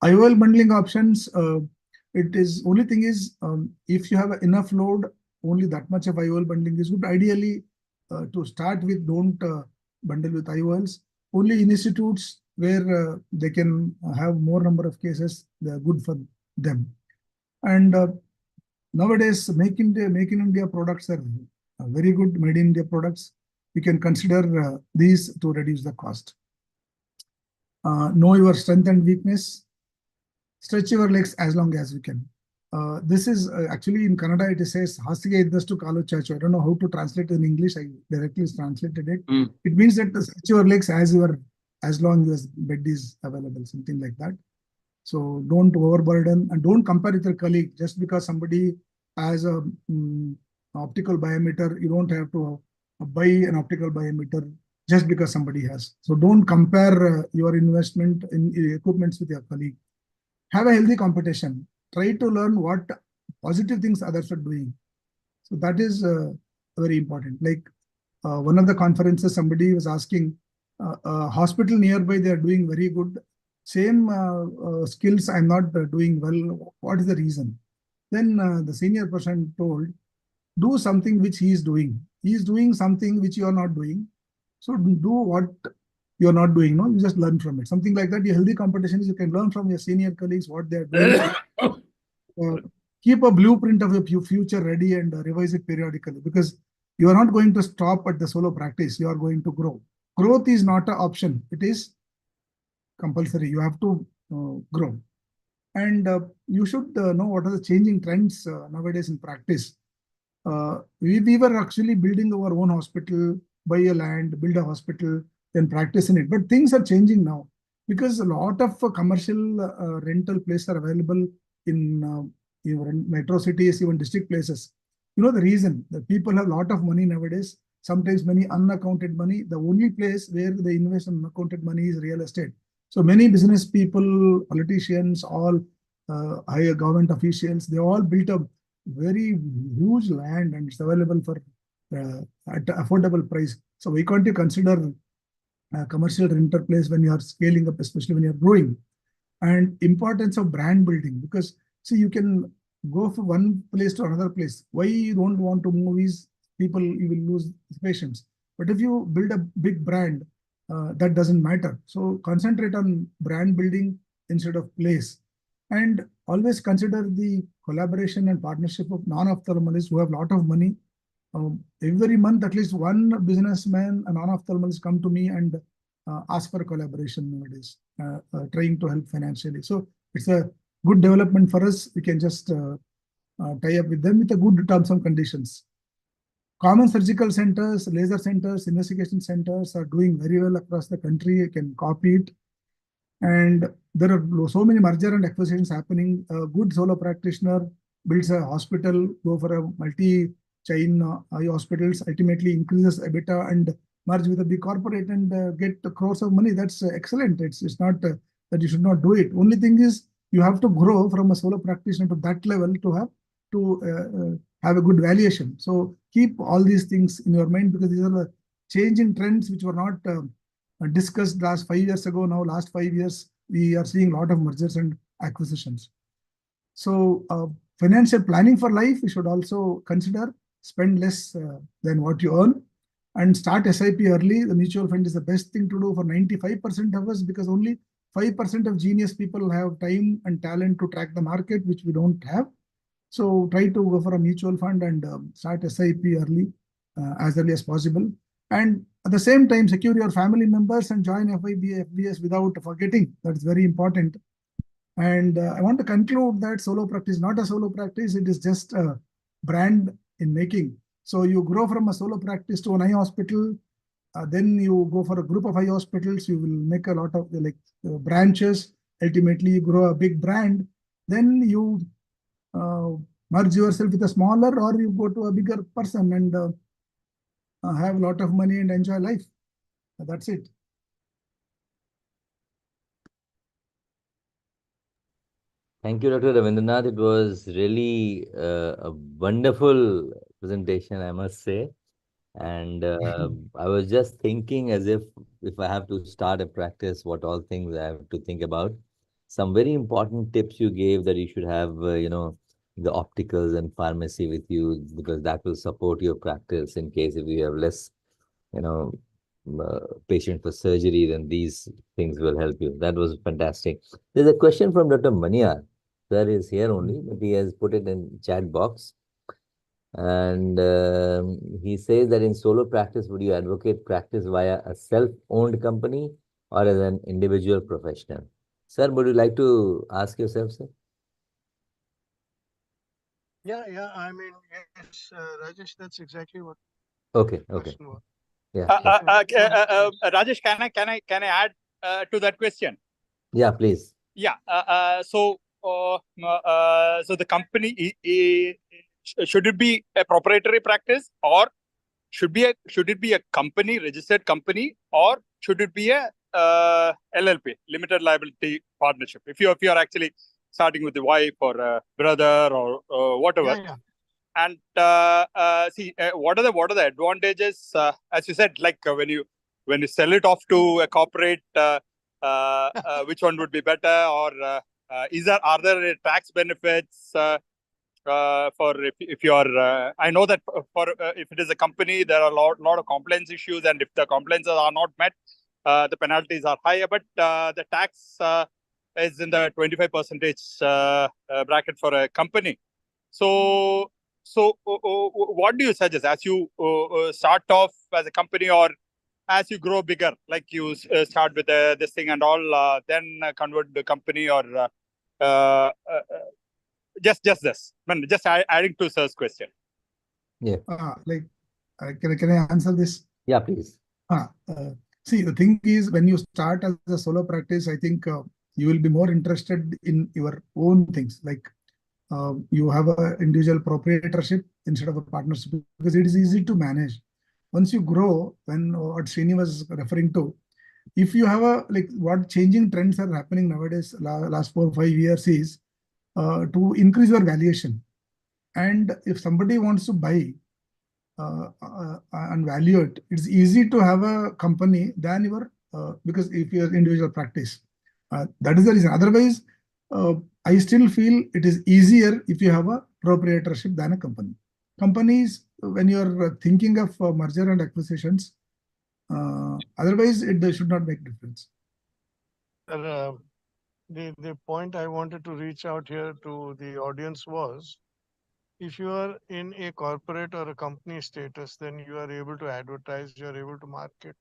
IOL bundling options, it is only thing is if you have enough load, only that much of IOL bundling is good. Ideally, to start with, don't bundle with IOLs. Only in institutes where they can have more number of cases, they are good for them. And nowadays, Make in India products are very good. Made in India products. You can consider these to reduce the cost. Know your strength and weakness. Stretch your legs as long as you can. This is actually in Kannada, it says, Hasige iddastu kalu chachu. I don't know how to translate it in English. I directly translated it. It means that stretch your legs as long as bed is available, something like that. So don't overburden and don't compare with your colleague. Just because somebody has a optical biometer, you don't have to buy an optical biometer just because somebody has. So don't compare your investment in equipments with your colleague. Have a healthy competition. Try to learn what positive things others are doing. So that is very important. Like one of the conferences, somebody was asking, a hospital nearby, they are doing very good. Same skills, I'm not doing well. What is the reason? Then the senior person told, do something which he is doing. He is doing something which you are not doing. So do what you are not doing. No, you just learn from it. Something like that. Your healthy competition is you can learn from your senior colleagues what they are doing. Keep a blueprint of your future ready and revise it periodically, because you are not going to stop at the solo practice. You are going to grow. Growth is not an option. It is compulsory. You have to grow. And you should know what are the changing trends nowadays in practice. We were actually building our own hospital, buy a land, build a hospital, then practice in it. But things are changing now because a lot of commercial rental places are available in even metro cities, even district places. You know the reason that people have a lot of money nowadays, sometimes many unaccounted money. The only place where they invest in unaccounted money is real estate. So many business people, politicians, all higher government officials, they all built up very huge land and it's available for at affordable price. So why can't you consider commercial renter place when you are scaling up, especially when you are growing? And importance of brand building, because see, you can go from one place to another place. Why you don't want to move is people, you will lose patience. But if you build a big brand, that doesn't matter. So concentrate on brand building instead of place. And always consider the collaboration and partnership of non-ophthalmologists who have a lot of money. Every month, at least one businessman, a non-ophthalmologist come to me and ask for collaboration nowadays, trying to help financially. So it's a good development for us. We can just tie up with them with a good terms and conditions. Common surgical centers, laser centers, investigation centers are doing very well across the country. You can copy it. And there are so many merger and acquisitions happening. A good solo practitioner builds a hospital, go for a multi-chain eye hospitals, ultimately increases EBITDA and merge with a big corporate and get crores of money. That's excellent. It's not that you should not do it. Only thing is you have to grow from a solo practitioner to that level to have a good valuation. So keep all these things in your mind because these are the changing trends which were not discussed last 5 years ago. Now, last 5 years, we are seeing a lot of mergers and acquisitions. So financial planning for life, you should also consider spend less than what you earn and start SIP early. The mutual fund is the best thing to do for 95% of us because only 5% of genius people have time and talent to track the market, which we don't have. So try to go for a mutual fund and start SIP early, as early as possible. And at the same time, secure your family members and join FBS without forgetting. That's very important. And I want to conclude that solo practice is not a solo practice. It is just a brand in making. So you grow from a solo practice to an eye hospital. Then you go for a group of eye hospitals. You will make a lot of branches. Ultimately, you grow a big brand. Then you merge yourself with a smaller, or you go to a bigger person and have a lot of money and enjoy life. That's it. Thank you, Dr. Ravindranath. It was really a wonderful presentation, I must say. And I was just thinking as if I have to start a practice, what all things I have to think about. Some very important tips you gave that you should have, the opticals and pharmacy with you because that will support your practice in case if you have less, patient for surgery, then these things will help you. That was fantastic. There's a question from Dr. Mania. Sir is here only, but he has put it in chat box. And he says that in solo practice, would you advocate practice via a self-owned company or as an individual professional? Sir, would you like to ask yourself, sir? Yeah. I mean, yes, Rajesh, that's exactly what Okay. the question was. Yeah. Rajesh, can I add to that question? Yeah, please. Yeah. So the company should it be a proprietary practice or should it be a company, registered company, or should it be a LLP, limited liability partnership? If you are actually starting with the wife or a brother or whatever. Yeah. And see, what are the advantages? As you said, like when you sell it off to a corporate, which one would be better, or are there tax benefits for if you are? I know that for if it is a company, there are a lot of compliance issues, and if the compliances are not met, the penalties are higher. But the tax is in the 25% bracket for a company. So, what do you suggest as you start off as a company or as you grow bigger, like you start with this thing and all, then convert the company or just this? I mean, just adding to Sir's question. Yeah. Can I answer this? Yeah, please. See, the thing is, when you start as a solo practice, I think you will be more interested in your own things. Like you have an individual proprietorship instead of a partnership because it is easy to manage. Once you grow, when what Srini was referring to, if you have what changing trends are happening nowadays, last 4 or 5 years is to increase your valuation. And if somebody wants to buy and value it, it's easy to have a company than your, because if you have individual practice, that is the reason. Otherwise, I still feel it is easier if you have a proprietorship than a company. Companies, when you're thinking of merger and acquisitions, otherwise it should not make difference. the point I wanted to reach out here to the audience was, if you are in a corporate or a company status, then you are able to advertise, you are able to market.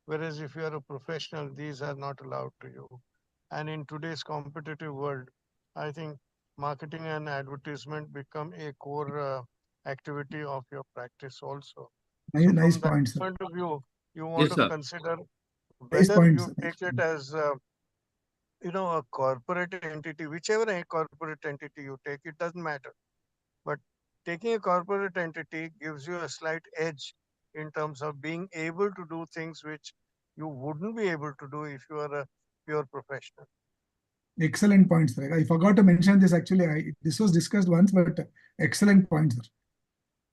Whereas if you are a professional, these are not allowed to you. And in today's competitive world, I think marketing and advertisement become a core activity of your practice also. So Nice from that point, sir. point of view, you want Yes, to sir. consider Nice whether point, you sir. Nice take it point. as a corporate entity, whichever a corporate entity you take, it doesn't matter. But taking a corporate entity gives you a slight edge in terms of being able to do things which you wouldn't be able to do if you are a pure professional. Excellent point, sir. I forgot to mention this actually. This was discussed once, but excellent point, sir.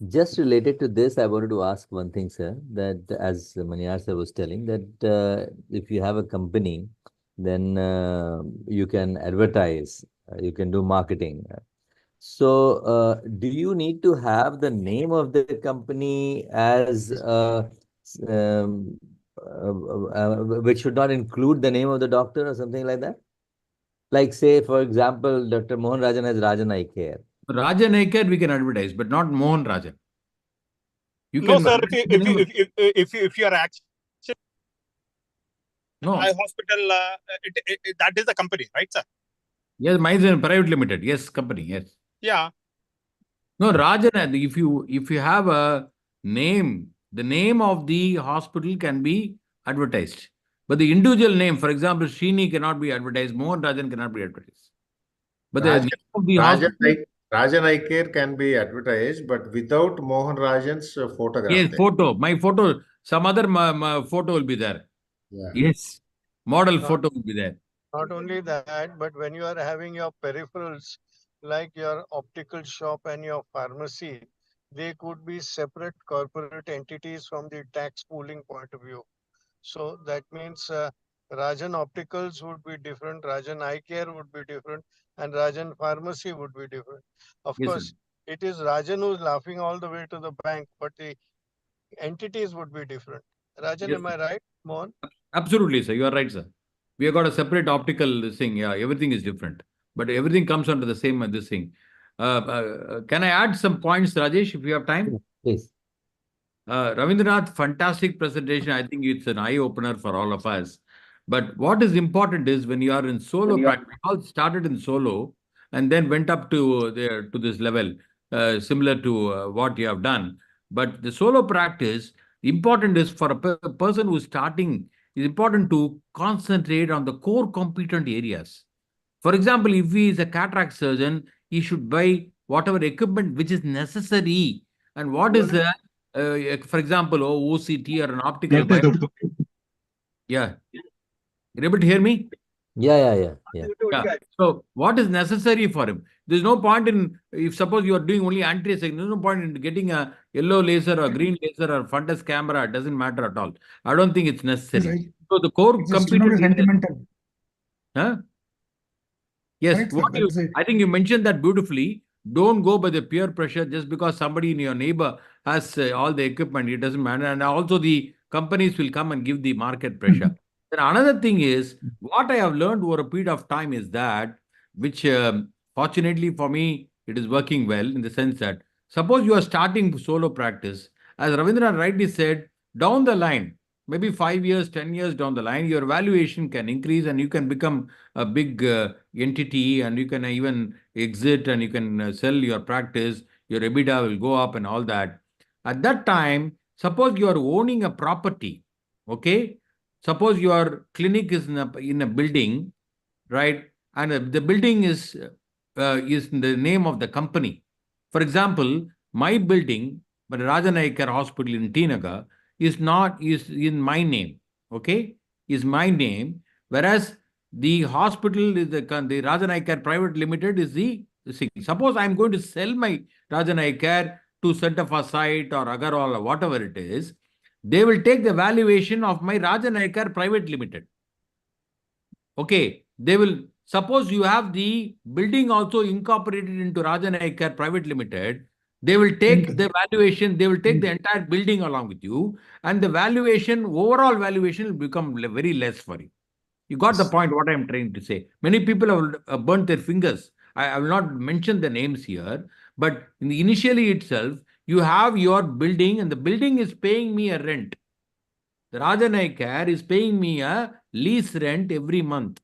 Just related to this, I wanted to ask one thing, sir, that as Maniar sir was telling, that if you have a company, then you can advertise, you can do marketing. So, do you need to have the name of the company as which should not include the name of the doctor or something like that? Like, say, for example, Dr. Mohan Rajan has Rajan Eye Care. Rajan Eye Care we can advertise, but not Mohan Rajan. You No, can sir. advertise the name of- If you are actually No. eye hospital, that is the company, right, sir? Yes, mine is a private limited. Yes, company. Yes. Yeah. No, Rajan, if you have a name, the name of the hospital can be advertised. But the individual name, for example, Srini cannot be advertised, Mohan Rajan cannot be advertised. But the name of the hospital, Rajan Eye Care can be advertised, but without Mohan Rajan's photograph yes, there. photo, my photo, some other photo will be there. Yeah. Yes, model Not- photo will be there. Not only that, but when you are having your peripherals like your optical shop and your pharmacy, they could be separate corporate entities from the tax pooling point of view. So that means Rajan Opticals would be different, Rajan Eye Care would be different, and Rajan Pharmacy would be different. Of Yes, sir. course, it is Rajan who's laughing all the way to the bank, but the entities would be different. Rajan, Yes, am I right, Mohan? absolutely, sir. You are right, sir. We have got a separate optical thing. Yeah, everything is different, but everything comes under the same this thing. Can I add some points, Rajesh, if you have time? Please. Ravindranath, fantastic presentation. I think it's an eye opener for all of us. But what is important is when you are in solo practice, we all started in solo and then went up to this level, similar to what you have done. But the solo practice, important is for a person who's starting, is important to concentrate on the core competent areas. For example, if he is a cataract surgeon, he should buy whatever equipment which is necessary. And what is for example, OCT or an optical bio. Yeah. You're able to hear me? Yeah. Yeah. So what is necessary for him? There's no point in, if suppose you are doing only anti-second, there's no point in getting a yellow laser or green laser or fundus camera. It doesn't matter at all. I don't think it's necessary. So the core It's just, you know, computer sentimental. huh? Yes, Correct, sir. That's it. I think you mentioned that beautifully. Don't go by the peer pressure just because somebody in your neighbor has all the equipment. It doesn't matter. And also the companies will come and give the market pressure. Then another thing is, what I have learned over a period of time is that, which fortunately for me, it is working well in the sense that, suppose you are starting solo practice, as Ravindra rightly said, down the line, maybe 5 years, 10 years down the line, your valuation can increase and you can become a big entity, and you can even exit and you can sell your practice, your EBITDA will go up and all that. At that time, suppose you are owning a property, okay? Suppose your clinic is in a building, right? And the building is in the name of the company. For example, my building, but Rajan Eye Care Hospital in T Nagar, is in my name, okay? Is my name, whereas the hospital is the Rajan Eye Care Private Limited is the thing. Suppose I am going to sell my Rajan Eye Care to Center for Sight or Agarwal or whatever it is, they will take the valuation of my Rajan Eye Care Private Limited. Okay, they will, suppose you have the building also incorporated into Rajan Eye Care Private Limited, they will take the valuation, they will take the entire building along with you, and the valuation, overall valuation will become very less for you. You got the Yes. point, what I'm trying to say. Many people have burnt their fingers. I will not mention the names here, but initially itself, you have your building and the building is paying me a rent. The Rajanai Care is paying me a lease rent every month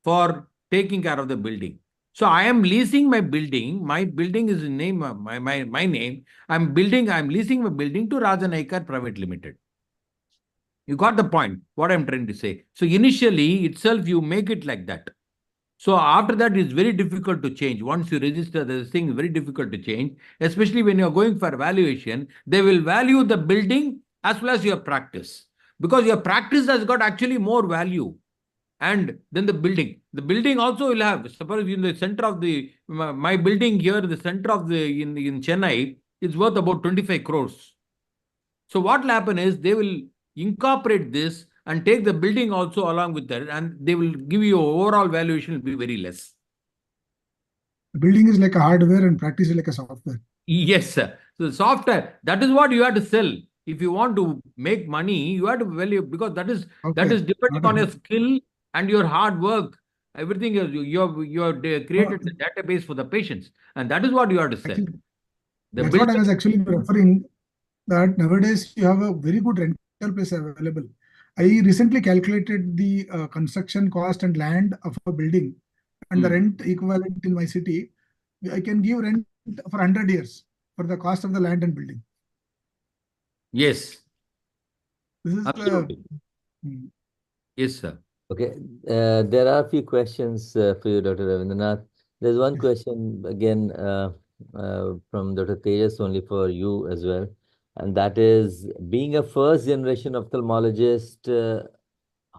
for taking care of the building. So I am leasing my building. My building is in name my name. I'm leasing my building to Rajanai Care Private Limited. You got the point, what I'm trying to say. So initially itself, you make it like that. So after that, it's very difficult to change. Once you register this thing, very difficult to change, especially when you're going for valuation. They will value the building as well as your practice, because your practice has got actually more value. And then the building. The building also will have, suppose in the center of my building here, the center of in Chennai, is worth about 25 crores. So what will happen is they will incorporate this and take the building also along with that, and they will give you overall valuation will be very less. The building is like a hardware and practice is like a software. Yes, sir. So the software, that is what you have to sell. If you want to make money, you have to value, because that is depending on your skill and your hard work. Everything is you have created the database for the patients, and that is what you have to sell. Actually, that's what I was actually referring, that nowadays you have a very good rental place available. I recently calculated the construction cost and land of a building, and the rent equivalent in my city. I can give rent for 100 years for the cost of the land and building. Yes. This is absolutely. Yes, sir. Okay, there are a few questions for you, Dr. Ravindranath. There's one question again from Dr. Tejas, only for you as well, and that is, being a first generation ophthalmologist,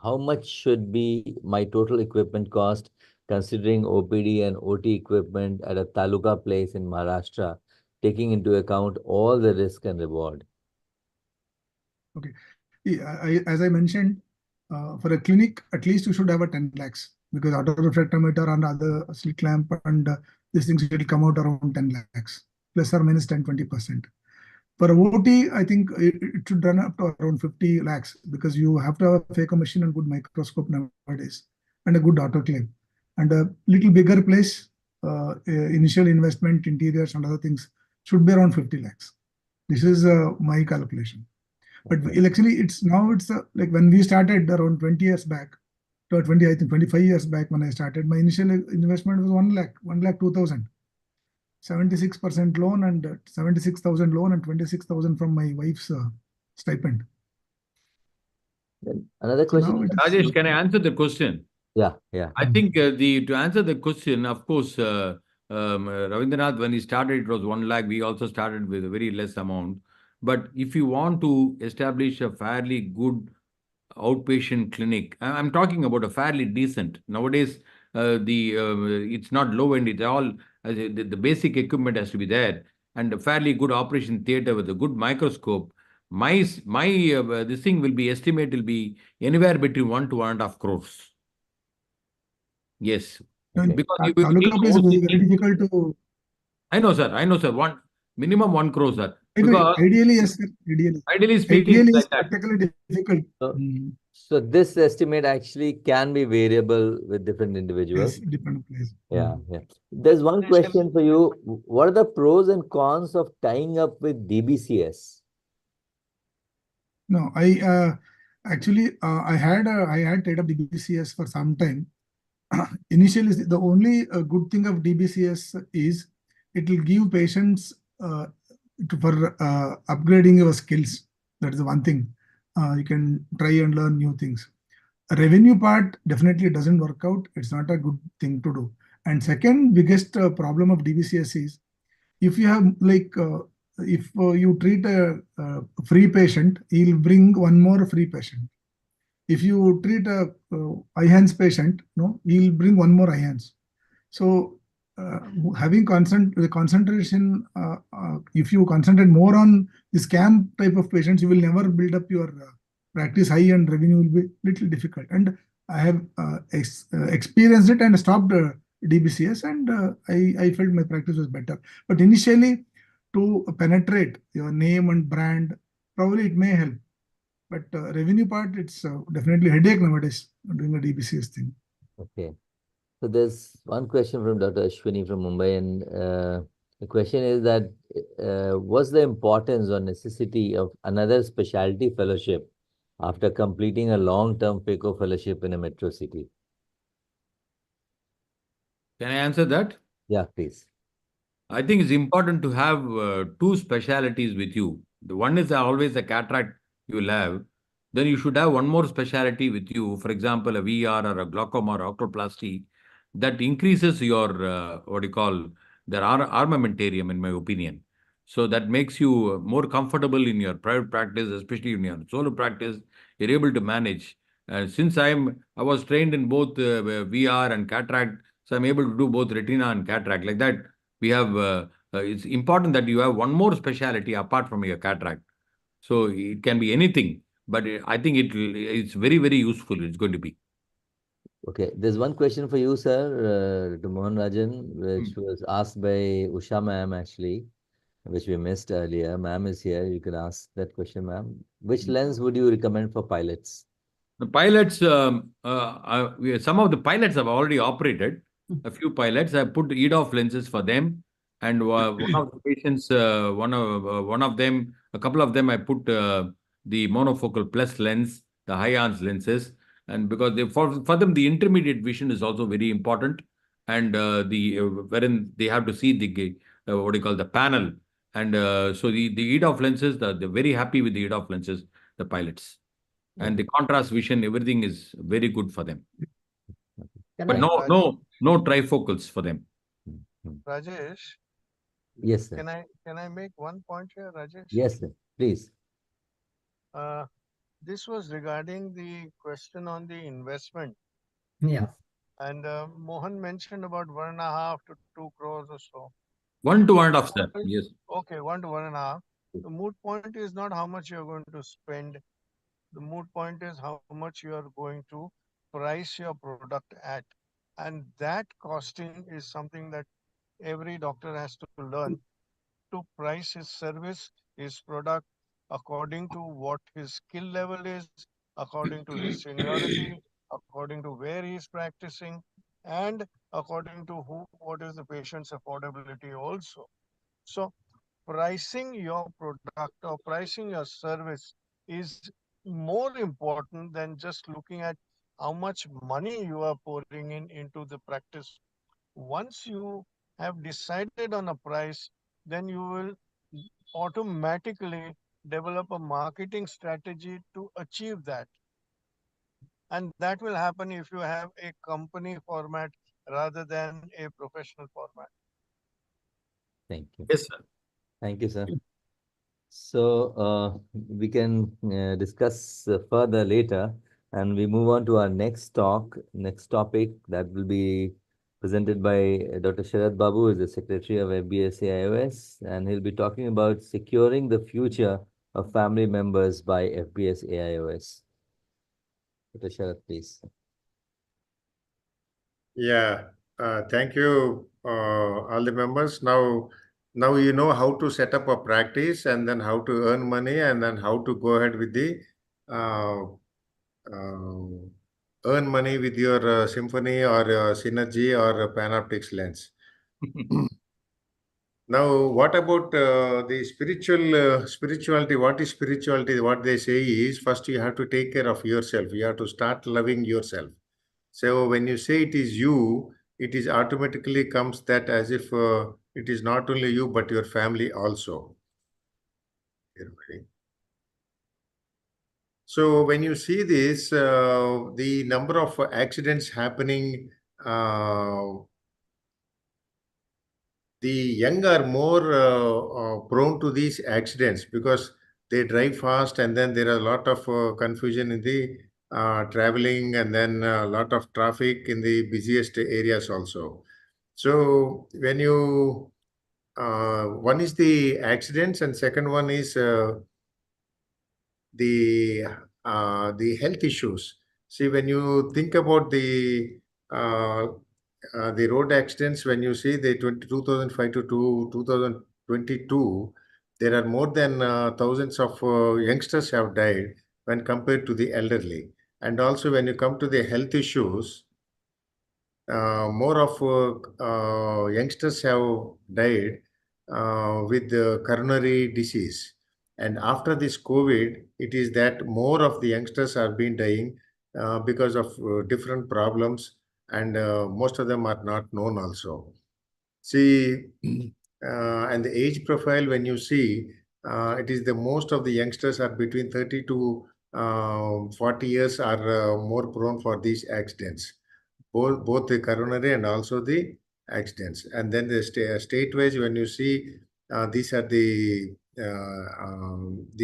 how much should be my total equipment cost, considering OPD and OT equipment at a taluka place in Maharashtra, taking into account all the risk and reward? Okay, as I mentioned, for a clinic, at least you should have a 10 lakhs, because autorefractometer and other slit lamp and these things will come out around 10 lakhs, plus or minus 10-20%. For OT, I think it should run up to around 50 lakhs, because you have to have a phaco machine and good microscope nowadays, and a good autoclave. And a little bigger place, initial investment, interiors and other things should be around 50 lakhs. This is my calculation. But actually, it's like when we started around 20 years back, I think 25 years back when I started, my initial investment was 1 lakh, 1,02,000. 76% loan and 76,000 loan and 26,000 from my wife's stipend. Then another question. Rajesh, can I answer the question? Yeah. I think to answer the question, of course, Ravindranath, when he started, it was 1 lakh. We also started with a very less amount. But if you want to establish a fairly good outpatient clinic, I'm talking about a fairly decent. Nowadays, it's not low end. It's all the basic equipment has to be there, and a fairly good operation theater with a good microscope. This thing will be estimated will be anywhere between 1 to 1.5 crores. Yes, because you will need is very difficult to. I know, sir. Minimum 1 crore, sir. Because ideally, yes, sir. Ideally speaking, it's like practically difficult. So this estimate actually can be variable with different individuals. Yes, different place. Yeah. There's one question for you. What are the pros and cons of tying up with DBCS? No, I actually I had tied up DBCS for some time. Initially, the only good thing of DBCS is it will give patients for upgrading your skills. That is the one thing. You can try and learn new things. A revenue part definitely doesn't work out. It's not a good thing to do. And second biggest problem of DBCS is, if you have if you treat a free patient, he'll bring one more free patient. If you treat a eye-hands patient, he'll bring one more eye-hands. So having the concentration, if you concentrate more on the scam type of patients, you will never build up your practice high, and revenue will be little difficult. And I have experienced it and stopped DBCS, and I felt my practice was better. But initially, to penetrate your name and brand, probably it may help. But revenue part, it's definitely headache nowadays doing a DBCS thing. Okay. So there's one question from Dr. Ashwini from Mumbai, and the question is that what's the importance or necessity of another specialty fellowship after completing a long-term FACO fellowship in a metro city? Can I answer that? Yeah, please. I think it's important to have two specialities with you. The one is always a cataract you will have. Then you should have one more specialty with you. For example, a VR or a glaucoma or octoplasty that increases your what do you call their armamentarium, in my opinion. So that makes you more comfortable in your private practice, especially in your solo practice. You're able to manage. Since I was trained in both VR and cataract, so I'm able to do both retina and cataract like that. We have it's important that you have one more specialty apart from your cataract. So it can be anything, but I think it's very, very useful. It's going to be. Okay, there's one question for you, sir, to Mohan Rajan, which was asked by Usha ma'am actually, which we missed earlier. Ma'am is here. You can ask that question, ma'am. Which lens would you recommend for pilots? The pilots, some of the pilots have already operated. A few pilots. I put EDOF lenses for them, and one of the patients, one of them, a couple of them, I put the monofocal plus lens, the high ans lenses, and because for them the intermediate vision is also very important, and wherein they have to see the what do you call the panel, and so the EDOF lenses, they're very happy with the EDOF lenses, the pilots. And the contrast vision, everything is very good for them. But no trifocals for them. Rajesh, Yes, sir. can I make one point here, Rajesh? Yes, sir. Please. This was regarding the question on the investment. Yeah. And Mohan mentioned about 1.5 to 2 crores or so. 1 to 1.5, sir. Yes. Okay, 1 to 1.5. The moot point is not how much you're going to spend. The moot point is how much you are going to price your product at. And that costing is something that every doctor has to learn to price his service, his product according to what his skill level is, according to his seniority, according to where he is practicing, and according to what is the patient's affordability also. So pricing your product or pricing your service is more important than just looking at how much money you are pouring into the practice. Once you have decided on a price, then you will automatically develop a marketing strategy to achieve that. And that will happen if you have a company format rather than a professional format. Thank you. Yes, sir. Thank you, sir. So we can discuss further later, and we move on to our next topic that will be presented by Dr. Sharad Babu, who is the Secretary of FBS AIOS, and he'll be talking about securing the future of family members by FBS AIOS. Dr. Sharad, please. Yeah, thank you, all the members. Now you know how to set up a practice, and then how to earn money, and then how to go ahead with the uh, earn money with your symphony or synergy or panoptics lens. Now, what about the spirituality? What is spirituality? What they say is, first you have to take care of yourself. You have to start loving yourself. So when you say it is you, it is automatically comes that as if it is not only you but your family also. Everybody. So when you see this, the number of accidents happening, the young are more prone to these accidents because they drive fast, and then there are a lot of confusion in the traveling, and then a lot of traffic in the busiest areas also. So when you one is the accidents, and second one is the health issues. See, when you think about the road accidents, when you see the 2005 to 2022, there are more than thousands of youngsters have died. when compared to the elderly. And also when you come to the health issues, more of youngsters have died with the coronary disease. And after this COVID, it is that more of the youngsters are been dying because of different problems, and most of them are not known also. See, and the age profile, when you see, it is the most of the youngsters are between 30 to 40 years are more prone for these accidents, both the coronary and also the accidents. And then the state-wise, when you see, these are the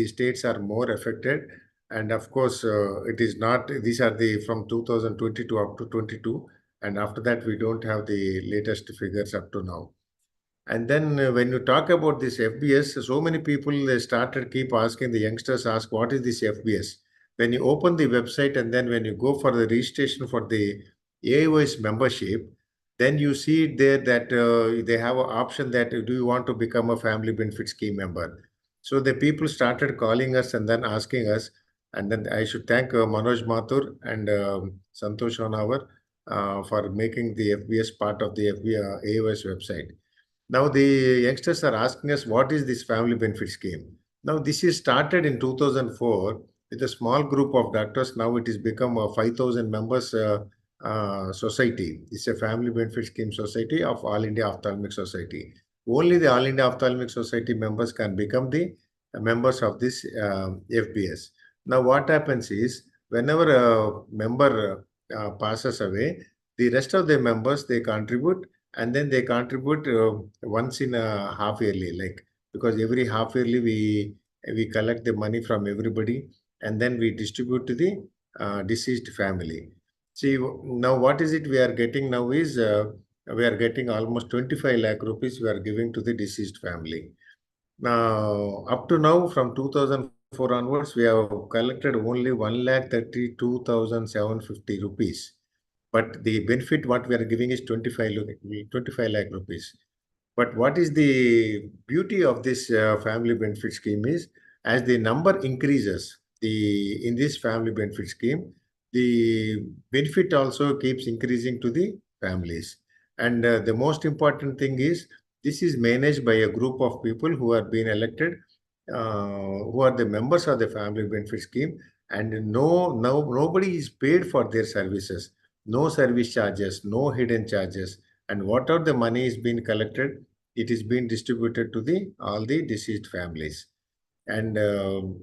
states are more affected. And of course, it is not, these are the from 2022 up to 22. And after that, we don't have the latest figures up to now. And then when you talk about this FBS, so many people started keep asking, the youngsters ask, what is this FBS? When you open the website and then when you go for the registration for the AIOS membership, then you see it there that they have an option that do you want to become a family benefit scheme member? So the people started calling us and then asking us, and then I should thank Manoj Mathur and Santosh Honavar for making the FBS part of the AIOS website. Now the youngsters are asking us, what is this family benefit scheme? Now this is started in 2004 with a small group of doctors. Now it has become a 5,000 members society. It's a family benefit scheme society of All India Ophthalmic Society. Only the All India Ophthalmic Society members can become the members of this FBS. Now what happens is, whenever a member passes away, the rest of the members, they contribute, and then they contribute once in a half yearly, like, because every half yearly we collect the money from everybody and then we distribute to the deceased family. See, now what is it we are getting now is we are getting almost 25 lakh rupees we are giving to the deceased family. Now, up to now, from 2004 onwards, we have collected only 1,32,750 rupees. But the benefit what we are giving is 25 lakh rupees. But what is the beauty of this family benefit scheme is, as the number increases in this family benefit scheme, the benefit also keeps increasing to the families. And the most important thing is, this is managed by a group of people who are being elected, who are the members of the family benefit scheme, and nobody is paid for their services. No service charges, no hidden charges, and whatever the money is being collected, it is being distributed to all the deceased families. And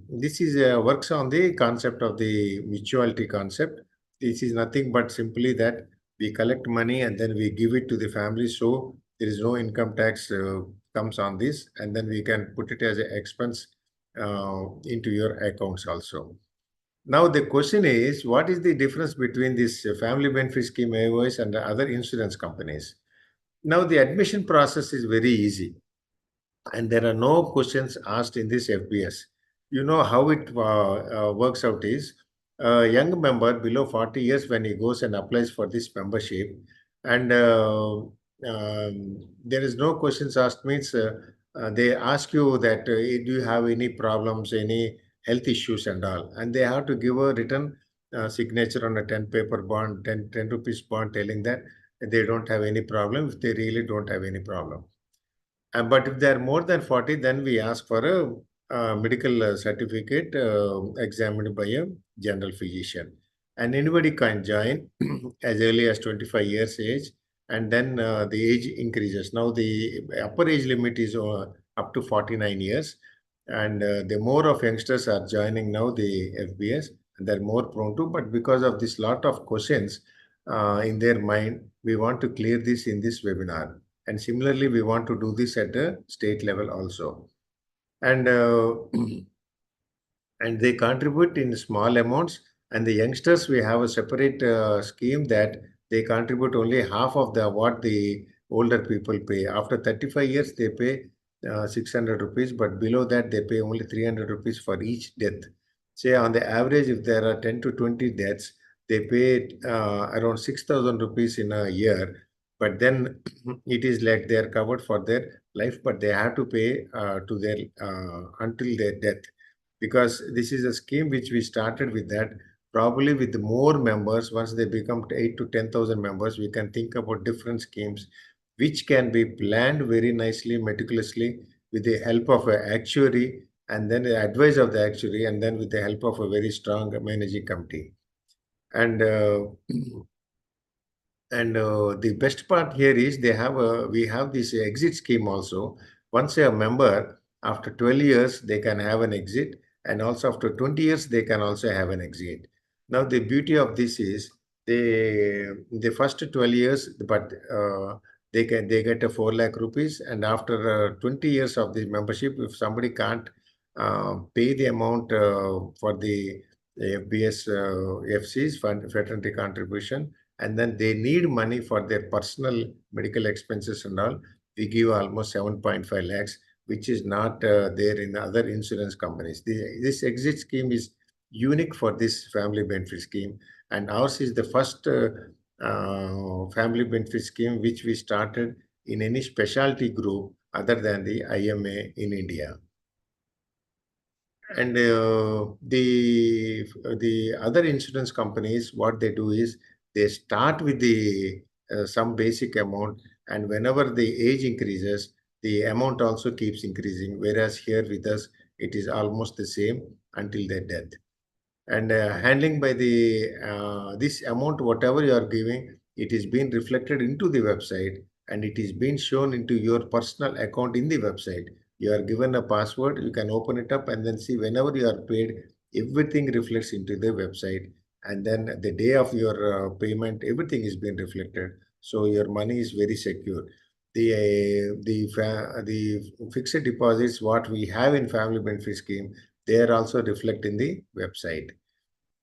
this is works on the concept of the mutuality concept. This is nothing but simply that we collect money and then we give it to the family, so there is no income tax comes on this, and then we can put it as an expense into your accounts also. Now the question is, what is the difference between this family benefit scheme AOS and the other insurance companies? Now the admission process is very easy, and there are no questions asked in this FBS. You know how it works out is, a young member below 40 years, when he goes and applies for this membership, and there is no questions asked, means they ask you that do you have any problems, any health issues and all, and they have to give a written signature on a 10 paper bond, 10 rupees bond, telling that they don't have any problem, if they really don't have any problem. But if they are more than 40, then we ask for a medical certificate examined by a general physician. And anybody can join as early as 25 years age, and then the age increases. Now the upper age limit is up to 49 years, and the more of youngsters are joining now the FBS, and they're more prone to, but because of this lot of questions in their mind, we want to clear this in this webinar. And similarly, we want to do this at a state level also. And and they contribute in small amounts. And the youngsters, we have a separate scheme that they contribute only half of what the older people pay. After 35 years, they pay 600 rupees, but below that, they pay only 300 rupees for each death. Say on the average, if there are 10 to 20 deaths, they pay around 6,000 rupees in a year. But then it is like they are covered for their life, but they have to pay to their until their death. because this is a scheme which we started with that. Probably with more members, once they become 8 to 10,000 members, we can think about different schemes which can be planned very nicely, meticulously, with the help of an actuary and then the advice of the actuary, and then with the help of a very strong managing committee. And the best part here is we have this exit scheme also. Once a member, after 12 years, they can have an exit, and also after 20 years, they can also have an exit. Now, the beauty of this is the first 12 years, but they get a 4 lakh rupees, and after 20 years of the membership, if somebody can't pay the amount for the FBS FC's fraternity contribution, and then they need money for their personal medical expenses and all, we give almost 7.5 lakhs, which is not there in other insurance companies. This exit scheme is unique for this family benefit scheme, and ours is the first family benefit scheme which we started in any specialty group other than the IMA in India. And the other insurance companies, what they do is they start with the some basic amount, and whenever the age increases, the amount also keeps increasing. Whereas here with us, it is almost the same until their death. And handling by the this amount, whatever you are giving, it is being reflected into the website, and it is being shown into your personal account in the website. You are given a password, you can open it up and then see whenever you are paid, everything reflects into the website. And then the day of your payment, everything is being reflected. So your money is very secure. The fixed deposits, what we have in family benefit scheme, they are also reflect in the website.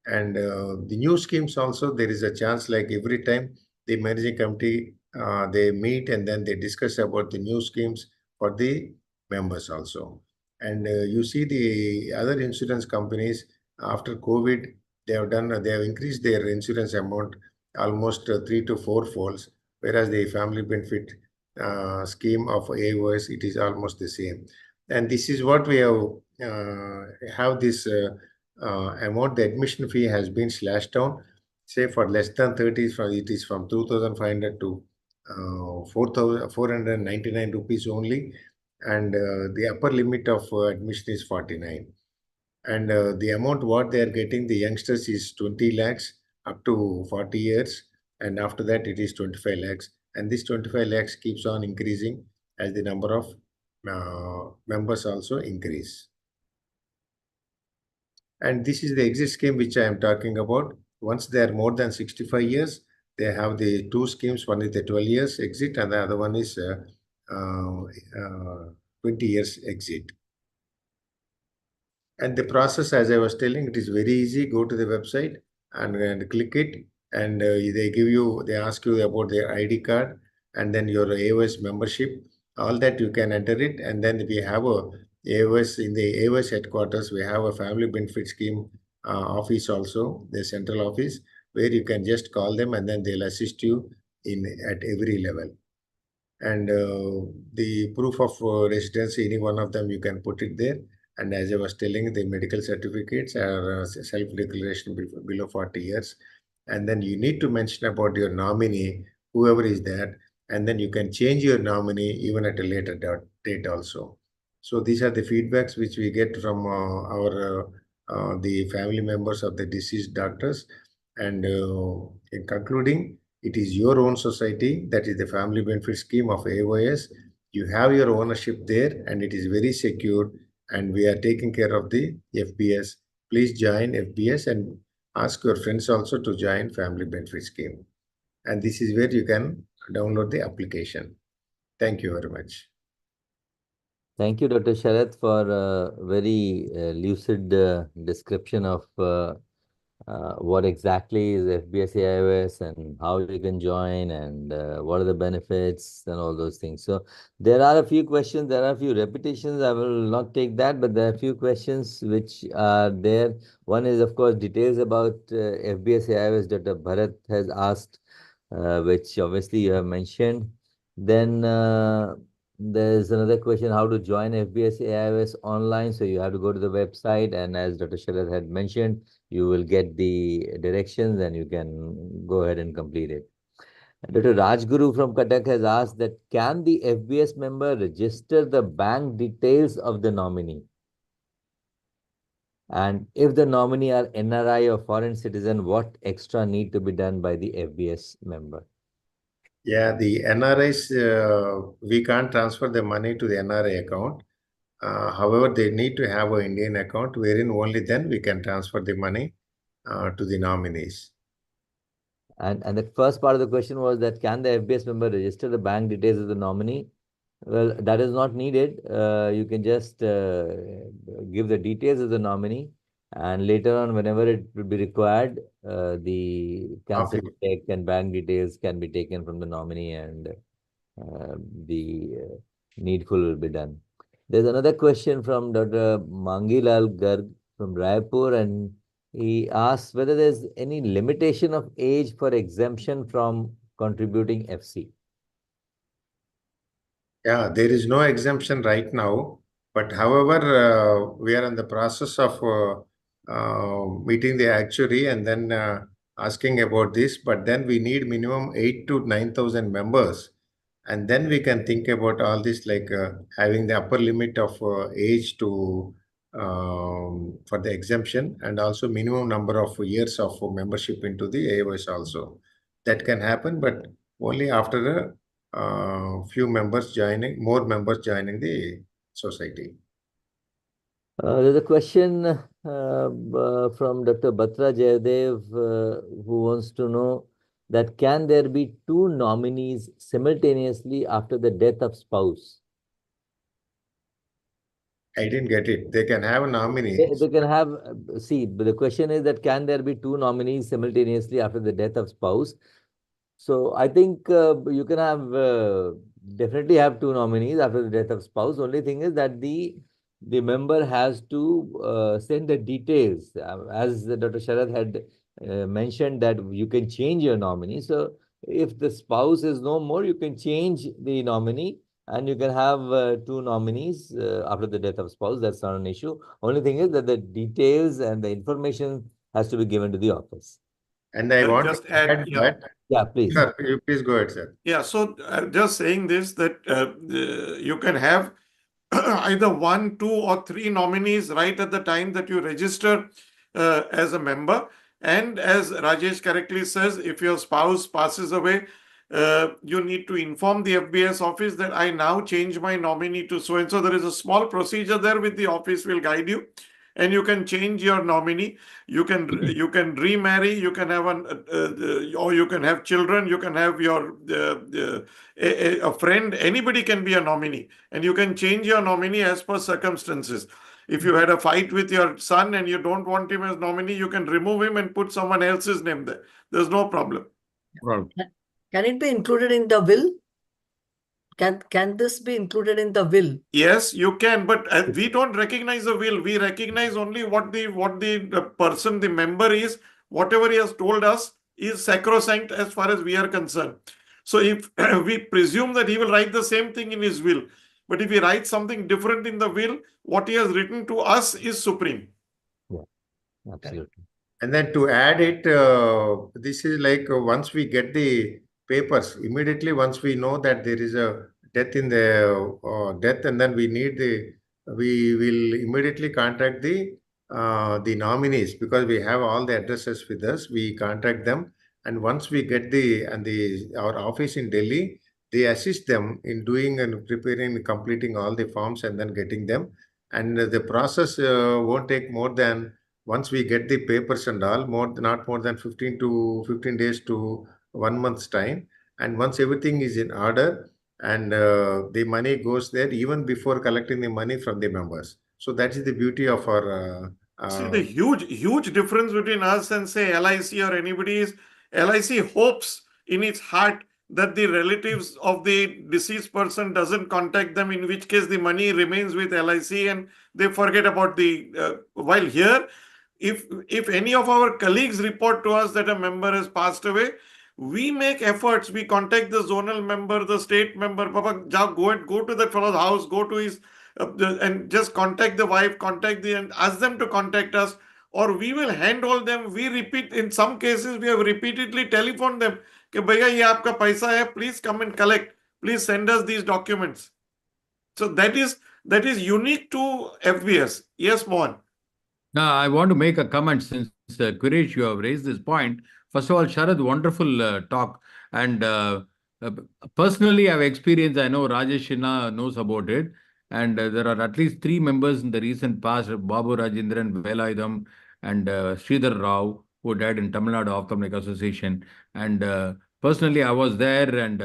And the new schemes also, there is a chance, like every time the managing committee, they meet and then they discuss about the new schemes for the members also. And you see the other insurance companies after COVID, they have increased their insurance amount almost 3 to 4 folds, whereas the family benefit scheme of AOS, it is almost the same. And this is what we have this amount, the admission fee has been slashed down. Say for less than 30, it is from 2,500 to 4,499 rupees only. And the upper limit of admission is 49. And the amount what they are getting, the youngsters, is 20 lakhs up to 40 years. And after that, it is 25 lakhs. And this 25 lakhs keeps on increasing as the number of members also increase. And this is the exit scheme which I am talking about. Once they are more than 65 years, they have the two schemes. One is the 12 years exit, and the other one is 20 years exit. And the process, as I was telling, it is very easy. Go to the website and click it, and they ask you about their ID card and then your AOS membership. All that you can enter it, and then we have a AOS in the AOS headquarters. We have a family benefit scheme office also, the central office, where you can just call them and then they'll assist you at every level. And the proof of residency, any one of them, you can put it there. And as I was telling, the medical certificates are self-declaration below 40 years. And then you need to mention about your nominee, whoever is that, and then you can change your nominee even at a later date also. So these are the feedbacks which we get from the family members of the deceased doctors. And in concluding, it is your own society, that is the family benefit scheme of AOS. You have your ownership there, and it is very secure, and we are taking care of the FBS. Please join FBS and ask your friends also to join family benefit scheme. And this is where you can download the application. Thank you very much. Thank you, Dr. Sharath, for a very lucid description of what exactly is FBS AIOS and how you can join and what are the benefits and all those things. So there are a few questions, there are a few repetitions. I will not take that, but there are a few questions which are there. One is, of course, details about FBS AIOS. Dr. Bharat has asked, which obviously you have mentioned. Then There's another question, how to join FBS AIOS online. So you have to go to the website, and as Dr. Sharad had mentioned, you will get the directions and you can go ahead and complete it. Dr. Rajguru from Cuttack has asked that, can the FBS member register the bank details of the nominee? And if the nominee are NRI or foreign citizen, what extra need to be done by the FBS member? Yeah, the NRIs, we can't transfer the money to the NRI account. However, they need to have an Indian account wherein only then we can transfer the money to the nominees. And the first part of the question was that, can the FBS member register the bank details of the nominee? Well, that is not needed. You can just give the details of the nominee, and later on, whenever it will be required, the cancel check and bank details can be taken from the nominee, and the needful will be done. There's another question from Dr. Mangilal Garg from Raipur, and he asks whether there's any limitation of age for exemption from contributing FC. Yeah, there is no exemption right now, but however, we are in the process of meeting the actuary and then asking about this. But then we need minimum 8 to 9,000 members, and then we can think about all this, like having the upper limit of age to for the exemption, and also minimum number of years of membership into the AOS also. That can happen, but only after a few members joining, more members joining the society. There's a question from Dr. Batra Jayadev who wants to know that, can there be two nominees simultaneously after the death of spouse? I didn't get it. They can have a nominee. They can have, see, the question is that, can there be two nominees simultaneously after the death of spouse? So I think you can have definitely have two nominees after the death of spouse. Only thing is that the member has to send the details. As Dr. Sharad had mentioned, that you can change your nominee. So if the spouse is no more, you can change the nominee, and you can have two nominees after the death of spouse. That's not an issue. Only thing is that the details and the information has to be given to the office. And I want just to add that. Yeah, please. Sir, you please go ahead, sir. Yeah, so just saying this, that you can have either 1, 2, or 3 nominees right at the time that you register as a member. And as Rajesh correctly says, if your spouse passes away, you need to inform the FBS office that I now change my nominee to so and so. There is a small procedure there with the office will guide you, and you can change your nominee. You can remarry. You can have or you can have children. You can have your a friend. Anybody can be a nominee, and you can change your nominee as per circumstances. If you had a fight with your son and you don't want him as nominee, you can remove him and put someone else's name there. There's no problem. Can it be included in the will? Can this be included in the will? Yes, you can, but we don't recognize the will. We recognize only what the person, the member is. Whatever he has told us is sacrosanct as far as we are concerned. So if we presume that he will write the same thing in his will, but if he writes something different in the will, what he has written to us is supreme. Yeah, absolutely. And then to add it, this is like once we get the papers, immediately once we know that there is a death in the death, and then we will immediately contact the nominees, because we have all the addresses with us. We contact them, and once we get our office in Delhi, they assist them in doing and preparing and completing all the forms and then getting them. And the process won't take more than, once we get the papers and all, not more than 15 days to 1 month's time. And once everything is in order, and the money goes there even before collecting the money from the members. So that is the beauty of our. See, the huge difference between us and say LIC or anybody is, LIC hopes in its heart that the relatives of the deceased person doesn't contact them, in which case the money remains with LIC and they forget about the. While here, if any of our colleagues report to us that a member has passed away, We make efforts. We contact the zonal member, the state member. Papa, go to that fellow's house, go to his, and just contact the wife, and ask them to contact us, or we will handhold them. We repeat, in some cases, we have repeatedly telephoned them. कि भैया ये आपका पैसा है, please come and collect. Please send us these documents. So that is unique to FBS. Yes, Mohan. Now, I want to make a comment since Quresh, you have raised this point. First of all, Sharad, wonderful talk. And uh, personally, I've experienced, I know Rajesh Sinha knows about it. And there are at least 3 members in the recent past, Babu Rajendran, Velaidam, and Sridhar Rao, who died in Tamil Nadu Ophthalmic Association. And personally, I was there and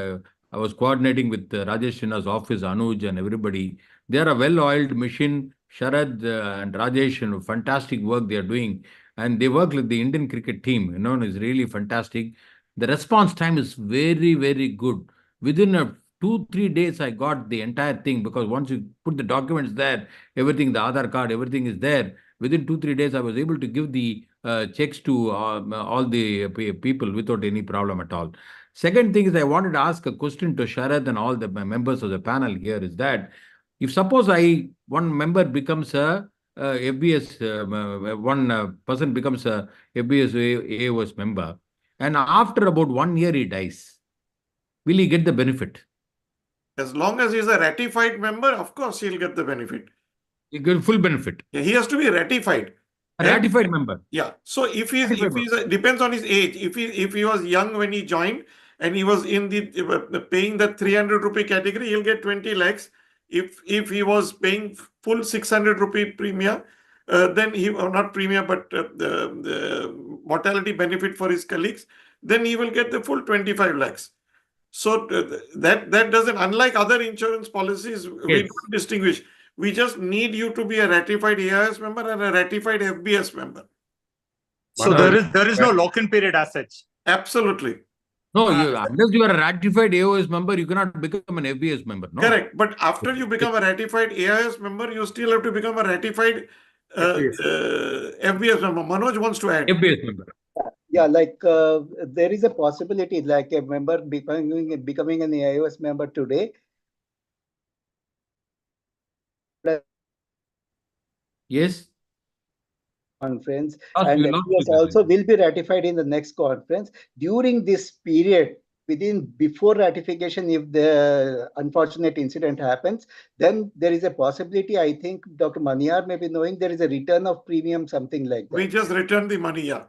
I was coordinating with Rajesh Sinha's office, Anuj, and everybody. They are a well-oiled machine. Sharad and Rajesh, fantastic work they are doing. And they work with the Indian cricket team, is really fantastic. The response time is very, very good. Within 2-3 days, I got the entire thing because once you put the documents there, everything, the Aadhaar card, everything is there. Within 2-3 days, I was able to give the checks to all the people without any problem at all. Second thing is, I wanted to ask a question to Sharad and all the members of the panel here is that if suppose one member becomes a FBS, one person becomes a FBS AOS member, and after about 1 year he dies, will he get the benefit? As long as he's a ratified member, of course he'll get the benefit. He get full benefit. Yeah, he has to be ratified. A ratified member. Yeah. So if he's depends on his age. If he was young when he joined and he was in the paying the 300 rupee category, he'll get 20 lakhs. If he was paying full 600 rupee premium, then he not premium but the mortality benefit for his colleagues, then he will get the full 25 lakhs. So that doesn't, unlike other insurance policies, we don't distinguish. We just need you to be a ratified AIS member and a ratified FBS member. So there is no lock-in period as such. Absolutely. No, unless you are a ratified AOS member, you cannot become an FBS member. No? Correct. But after you become a ratified AIS member, you still have to become a ratified FBS member. Manoj wants to add. FBS member. Yeah, like there is a possibility like a member becoming an AIOS member today. Yes. Conference and FBS also will be ratified in the next conference. During this period, before ratification, if the unfortunate incident happens, then there is a possibility. I think Dr. Maniar may be knowing there is a return of premium, something like that. We just return the money, yeah.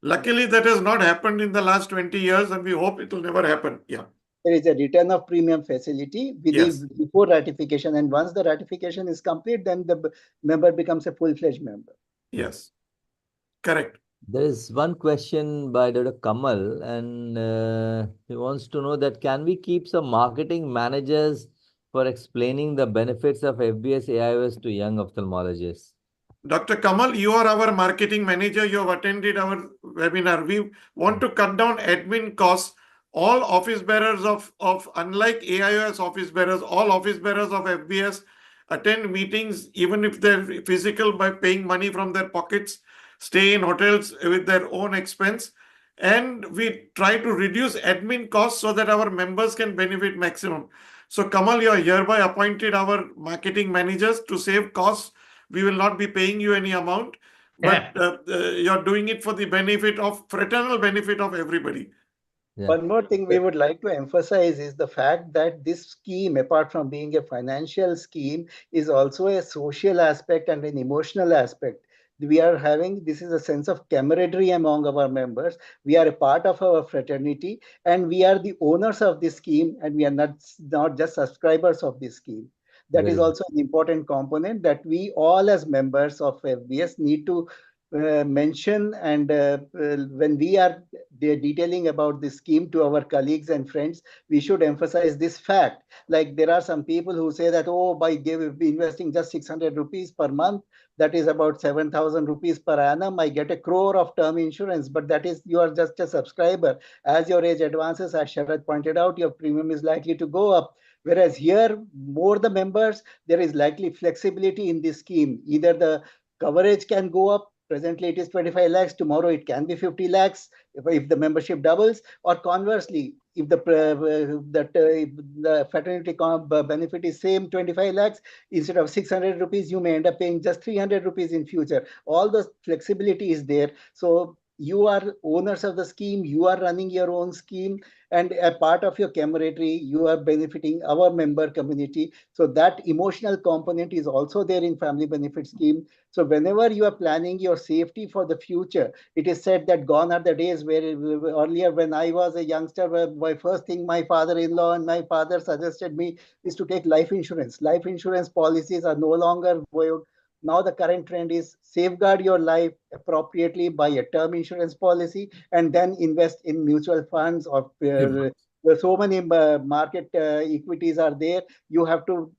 Luckily, that has not happened in the last 20 years, and we hope it will never happen. Yeah. There is a return of premium facility before ratification, and once the ratification is complete, then the member becomes a full-fledged member. Yes, correct. There is one question by Dr. Kamal, and he wants to know that can we keep some marketing managers for explaining the benefits of FBS AIOS to young ophthalmologists? Dr. Kamal, you are our marketing manager. You have attended our webinar. We want to cut down admin costs. All office bearers of unlike AIOS office bearers, all office bearers of FBS attend meetings, even if they're physical, by paying money from their pockets, stay in hotels with their own expense. And we try to reduce admin costs so that our members can benefit maximum. So Kamal, you are hereby appointed our marketing managers to save costs. We will not be paying you any amount, but you're doing it for the fraternal benefit of everybody. Yeah. One more thing we would like to emphasize is the fact that this scheme, apart from being a financial scheme, is also a social aspect and an emotional aspect. This is a sense of camaraderie among our members. We are a part of our fraternity and we are the owners of this scheme, and we are not just subscribers of this scheme. That is also an important component that we all as members of FBS need to mention, and when we are detailing about this scheme to our colleagues and friends, we should emphasize this fact. Like there are some people who say that, oh, by investing just 600 rupees per month, that is about 7,000 rupees per annum, I get 1 crore of term insurance, but that is, you are just a subscriber. As your age advances, as Sharad pointed out, your premium is likely to go up. Whereas here, more the members, there is likely flexibility in this scheme. Either the coverage can go up Presently, it is 25 lakhs. Tomorrow, it can be 50 lakhs if the membership doubles. Or conversely, if the fraternity benefit is same 25 lakhs, instead of 600 rupees, you may end up paying just 300 rupees in future. All the flexibility is there. So you are owners of the scheme, you are running your own scheme, and a part of your camaraderie, you are benefiting our member community. So that emotional component is also there in family benefit scheme. So whenever you are planning your safety for the future, it is said that gone are the days where earlier when I was a youngster, my first thing my father-in-law and my father suggested me is to take life insurance. Life insurance policies are no longer viable. Now the current trend is safeguard your life appropriately by a term insurance policy and then invest in mutual funds or so many market equities are there. You have to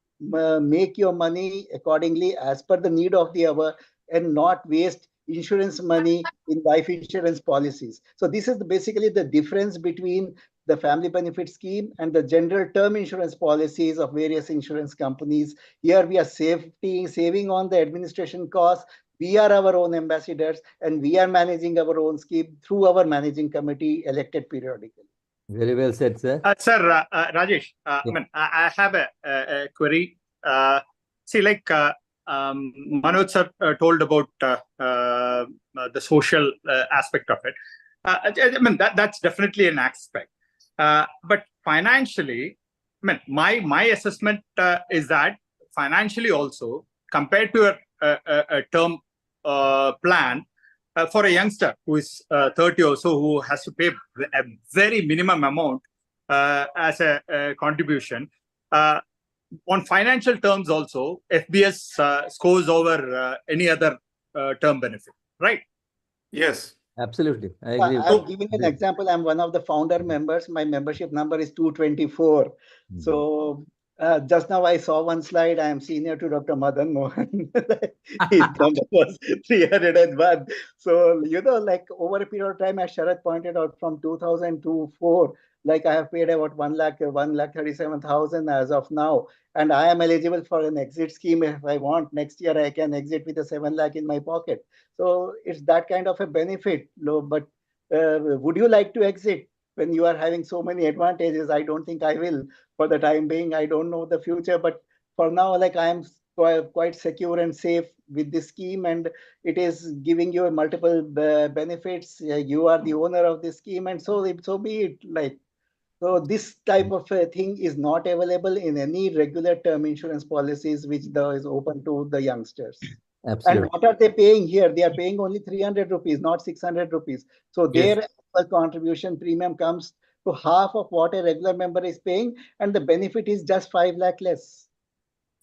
make your money accordingly as per the need of the hour and not waste insurance money in life insurance policies. So this is basically the difference between the family benefit scheme and the general term insurance policies of various insurance companies. Here we are saving on the administration costs. We are our own ambassadors and we are managing our own scheme through our managing committee elected periodically. Very well said, sir. Sir, Rajesh, I mean, I have a query. See, like Manoj sir told about the social aspect of it. I mean, that's definitely an aspect. But financially, I mean, my assessment is that financially also, compared to a term plan, for a youngster who is 30 or so, who has to pay a very minimum amount as a contribution, on financial terms also, FBS scores over any other term benefit, right? Yes. Absolutely. I agree. I'm giving an example. I'm one of the founder members. My membership number is 224. So just now I saw one slide. I am senior to Dr. Madan Mohan. His number was 301. So, like over a period of time, as Sharath pointed out, from 2000 to 4, like I have paid about 1,37,000 as of now. And I am eligible for an exit scheme. If I want, next year I can exit with a 7 lakh in my pocket. So it's that kind of a benefit. But would you like to exit when you are having so many advantages? I don't think I will for the time being. I don't know the future, but for now, like I am quite secure and safe with this scheme, and it is giving you multiple benefits. You are the owner of this scheme, and so be it. Like, so this type of a thing is not available in any regular term insurance policies, which is open to the youngsters. Absolutely. And what are they paying here? They are paying only 300 rupees, not 600 rupees. So their contribution premium comes to half of what a regular member is paying, and the benefit is just 5 lakh less.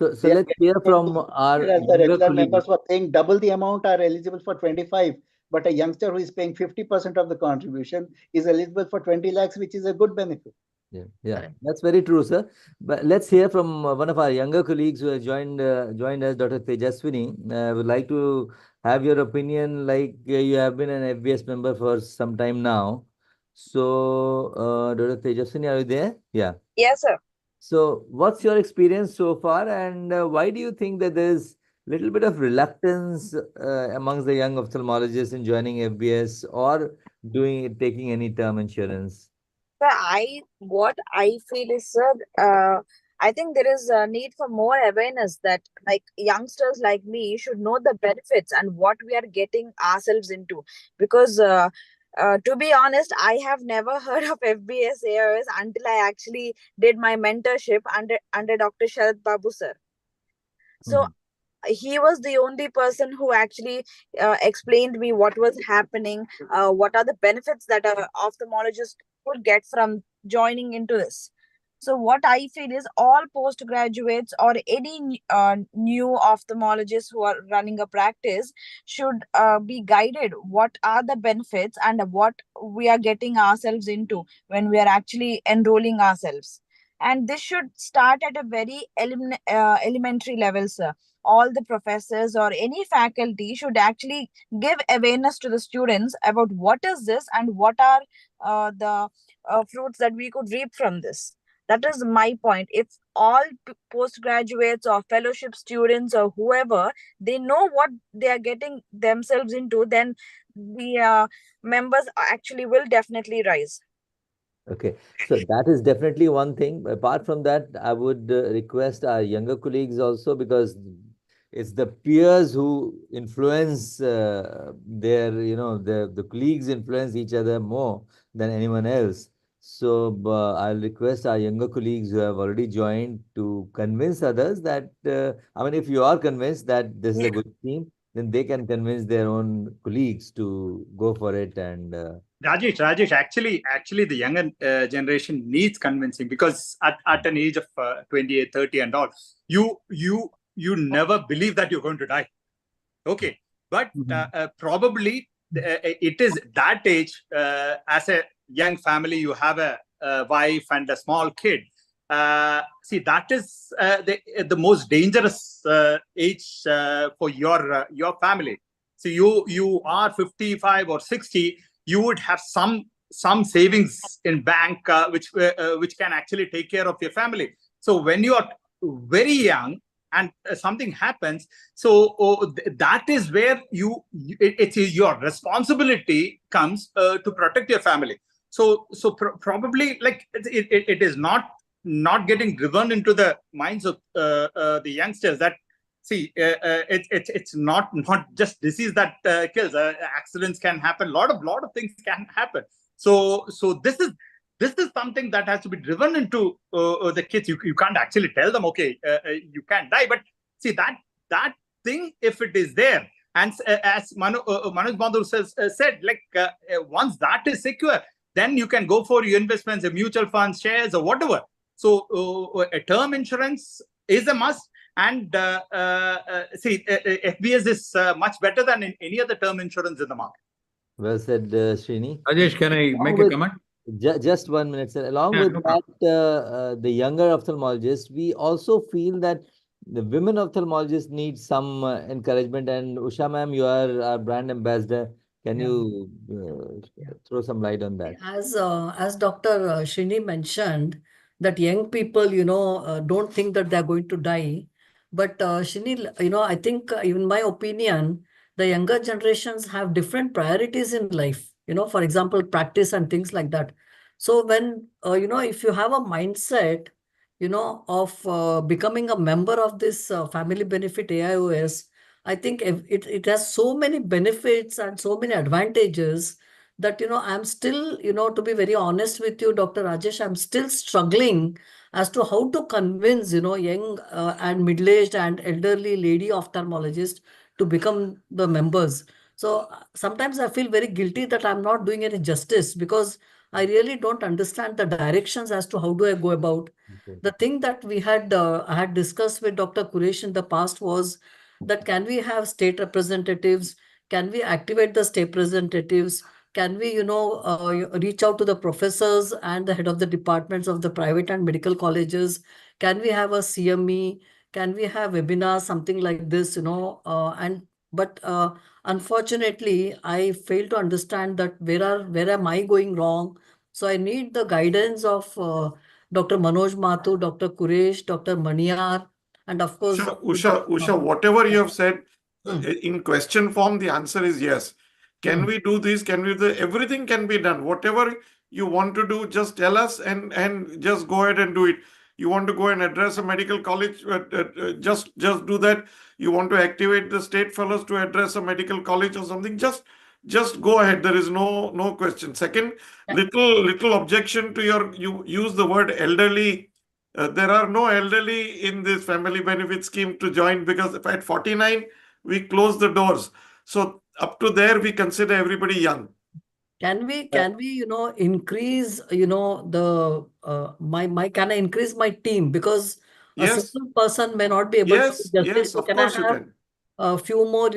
So let's hear from our the younger regular colleagues. members who are paying double the amount are eligible for 25, but a youngster who is paying 50% of the contribution is eligible for 20 lakhs, which is a good benefit. Yeah, that's very true, sir. But let's hear from one of our younger colleagues who has joined us, Dr. Tejaswini. I would like to have your opinion. Like you have been an FBS member for some time now. So, Dr. Tejaswini, are you there? Yeah. Yes, sir. So, what's your experience so far, and why do you think that there's a little bit of reluctance amongst the young ophthalmologists in joining FBS or taking any term insurance? Sir, what I feel is, sir, I think there is a need for more awareness that like youngsters like me should know the benefits and what we are getting ourselves into. Because to be honest, I have never heard of FBS AOS until I actually did my mentorship under Dr. Sharath Babu, sir. So he was the only person who actually explained me what was happening, what are the benefits that a ophthalmologist could get from joining into this. So what I feel is all postgraduates or any new ophthalmologists who are running a practice should be guided what are the benefits and what we are getting ourselves into when we are actually enrolling ourselves. And this should start at a very elementary level, sir. All the professors or any faculty should actually give awareness to the students about what is this and what are the fruits that we could reap from this. That is my point. If all postgraduates or fellowship students or whoever, they know what they are getting themselves into, then the members actually will definitely rise. Okay, so that is definitely one thing. Apart from that, I would request our younger colleagues also, because it's the peers who influence their, the colleagues influence each other more than anyone else. So I'll request our younger colleagues who have already joined to convince others that, I mean, if you are convinced that this is a good scheme, then they can convince their own colleagues to go for it. And Rajesh, actually, the younger generation needs convincing, because at an age of 28, 30 and all, you never believe that you're going to die. Okay, but probably it is that age, as a young family, you have a wife and a small kid. See, that is the most dangerous age for your family. So you are 55 or 60, you would have some savings in bank, which can actually take care of your family. So when you are very young and something happens, so that is where it's your responsibility comes to protect your family. So probably, like, it is not getting driven into the minds of the youngsters that, see, it's not just disease that kills. Accidents can happen. Lot of things can happen. So this is something that has to be driven into the kids. You can't actually tell them, okay, you can't die, but see, that thing, if it is there, and as Manoj Bandhu said, like, once that is secure, then you can go for your investments, mutual funds, shares, or whatever. So a term insurance is a must. And see, FBS is much better than in any other term insurance in the market. well said, Srini. Rajesh, can I Along make a with- comment? Just 1 minute, sir. Along Yeah, with no that, problem. the younger ophthalmologists, we also feel that the women ophthalmologists need some encouragement. And Usha ma'am, you are our brand ambassador. Can Yeah. you Yeah. throw some light on that? As Dr. Shrini mentioned, that young people, don't think that they're going to die. But Shrini, I think, in my opinion, the younger generations have different priorities in life. For example, practice and things like that. So when, if you have a mindset, of becoming a member of this family benefit AIOS, I think it has so many benefits and so many advantages that, I'm still, to be very honest with you, Dr. Rajesh, I'm still struggling as to how to convince, young and middle-aged and elderly lady ophthalmologists to become the members. So sometimes I feel very guilty that I'm not doing any justice, because I really don't understand the directions as to how do I go about. Okay. The thing that we had I had discussed with Dr. Kuresh in the past was that, can we have state representatives? Can we activate the state representatives? Can we, reach out to the professors and the head of the departments of the private and medical colleges? Can we have a CME? Can we have webinars, something like this, but unfortunately, I fail to understand that where am I going wrong? So I need the guidance of Dr. Manoj Mathur, Dr. Kuresh, Dr. Maniyar, and of course, Usha, whatever you have said, Hmm. in question form, the answer is yes. Can we do this? Can we do everything? Can be done. Whatever you want to do, just tell us and just go ahead and do it. You want to go and address a medical college, just do that. You want to activate the state fellows to address a medical college or something, just go ahead. There is no question. Second, little objection to you use the word elderly. There are no elderly in this family benefit scheme to join, because at 49 we close the doors. So up to there we consider everybody young. Can we, increase, the can I increase my team? Because a Yes, single person may not be able to do justice. yes, So of can I course you have can. a few more,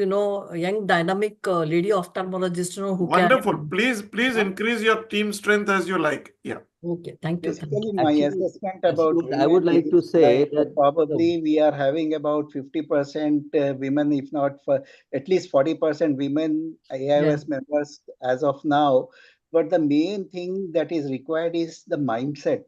young dynamic lady ophthalmologists, who Wonderful. can. Please increase your team strength as you like. Yeah. Okay, thank you. Thank you. Basically, my Actually, assessment about I would women like to is say like that probably we are having about 50% women, if not for at least 40% women Yeah. AIOS members as of now. But the main thing that is required is the mindset.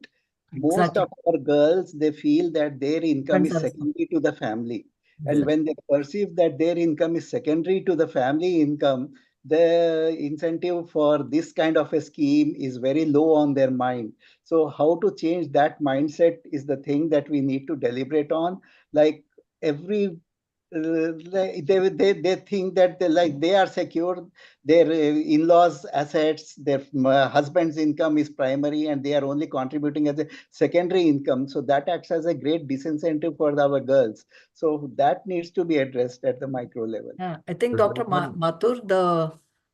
Most of our girls, they feel that their income is secondary to the family. And when they perceive that their income is secondary to the family income, the incentive for this kind of a scheme is very low on their mind. So how to change that mindset is the thing that we need to deliberate on. Like every they think that they are secure, their in-laws assets, their husband's income is primary, and they are only contributing as a secondary income. So that acts as a great disincentive for our girls. So that needs to be addressed at the micro level. Yeah, I think Dr. Mathur,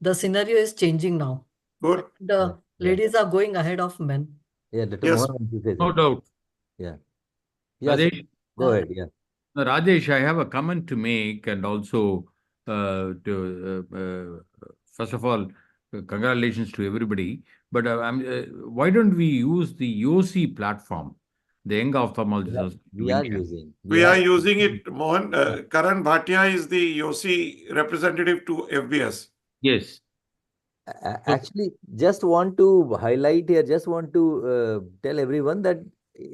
the scenario is changing now. Good. The ladies are going ahead of men. Yeah, Dr. Yes. Mohan, you say No that. doubt. Yeah. Yes, Rajesh, go ahead. Yeah. Rajesh, I have a comment to make, and also first of all, congratulations to everybody. But why don't we use the OC platform, the Young Ophthalmologists We are using. We are using it, Mohan. Karan Bhatia is the OC representative to FBS. Yes. Actually, just want to highlight here, just want to tell everyone that,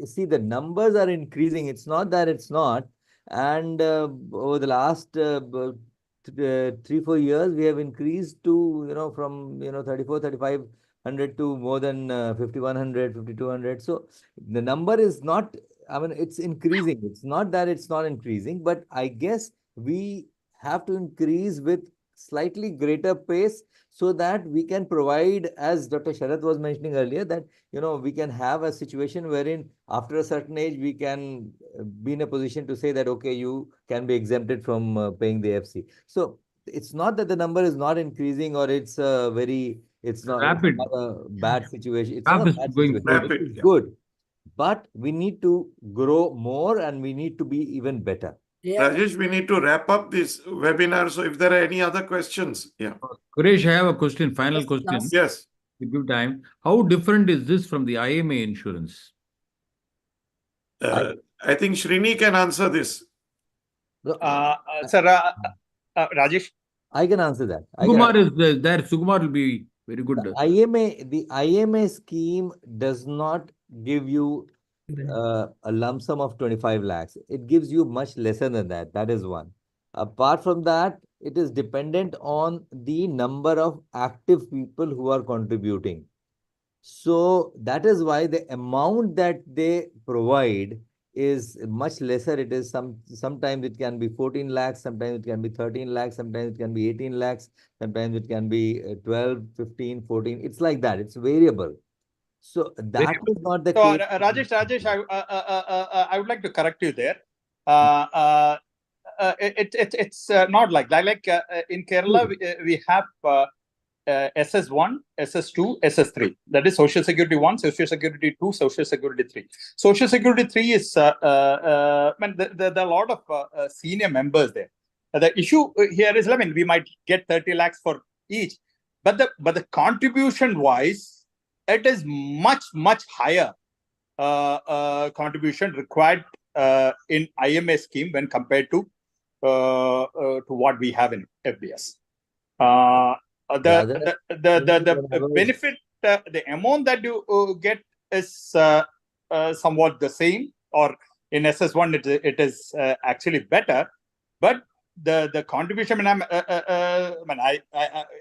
see, the numbers are increasing. It's not that it's not. And over the last 3-4 years, we have increased to, from, 3,500 to more than 5,100, 5,200. So the number is not, I mean, it's increasing. It's not that it's not increasing, but I guess we have to increase with slightly greater pace, so that we can provide, as Dr. Sharath was mentioning earlier, that we can have a situation wherein after a certain age we can be in a position to say that, okay, you can be exempted from paying the FC. So it's not that the number is not increasing, or it's it's not a bad situation. It's not a bad situation. It is good, but we need to grow more and we need to be even better. Rajesh, we need to wrap up this webinar. So if there are any other questions, Quresh, I have a question, final question. Yes. If you give time. How different is this from the IMA insurance? I think Srini can answer this. Sir, Rajesh? I can answer that. Sukumar is there. Sukumar will be very good. The IMA scheme does not give you a lump sum of 25 lakhs. It gives you much lesser than that. That is one. Apart from that, it is dependent on the number of active people who are contributing. So that is why the amount that they provide is much lesser. It is sometimes it can be 14 lakhs, sometimes it can be 13 lakhs, sometimes it can be 18 lakhs, sometimes it can be 12, 15, 14. It's like that. It's variable. So that is not the case. Rajesh, I would like to correct you there. It's not like that. Like in Kerala, we have SS1, SS2, SS3. That is Social Security 1, Social Security 2, Social Security 3. Social Security 3 is, there are a lot of senior members there. The issue here is, we might get 30 lakhs for each, but the contribution wise, it is much higher contribution required in IMA scheme when compared to what we have in FBS. The benefit, the amount that you get is somewhat the same, or in SS1 it is actually better, but the contribution,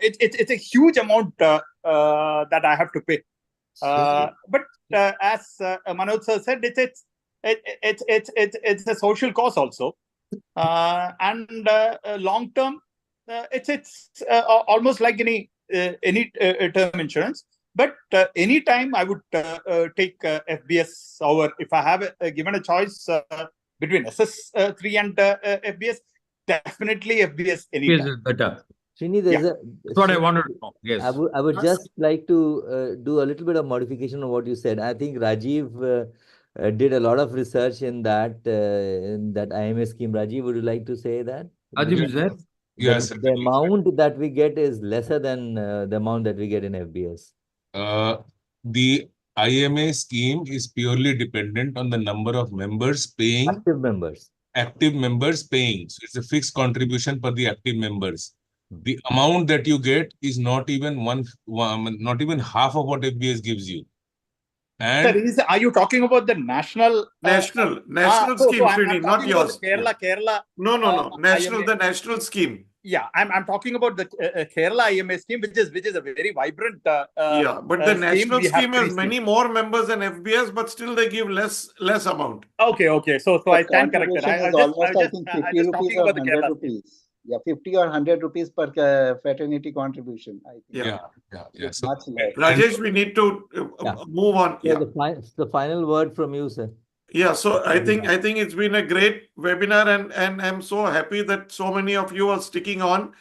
it's a huge amount that I have to pay. But as Manoj sir said, it's a social cause also, and long term, it's almost like any term insurance. But anytime I would take FBS over, if I have given a choice between SS3 and FBS, definitely FBS anytime. FBS is better. Srini, that's what I wanted to know. Yes. I would just like to do a little bit of modification on what you said. I think Rajiv did a lot of research in that IMA scheme. Rajiv, would you like to say that? Rajiv is there? Yes. The amount that we get is lesser than the amount that we get in FBS. The IMA scheme is purely dependent on the number of members paying. Active members. Active members paying. So it's a fixed contribution for the active members. The amount that you get is not even not even half of what FBS gives you. And Are you talking about the national? National So scheme, I'm Srini, not talking about yours. the Kerala. No, national, IMA. the national scheme. Yeah, I'm talking about the Kerala IMA scheme, which is a very vibrant. Yeah, but the scheme. national We have scheme has 3 many schemes. more members than FBS, but still they give less amount. Okay. So The I stand corrected. contribution I is was just almost, I think, 50 I'm just rupees talking or about the 100 Kerala scheme. rupees. Yeah, 50 or 100 rupees per fraternity contribution, I think. Yeah. It's So, much less. Rajesh, we need to move on. So the final word from you, sir. Yeah, so I think it's been a great webinar, and I'm so happy that so many of you are sticking on,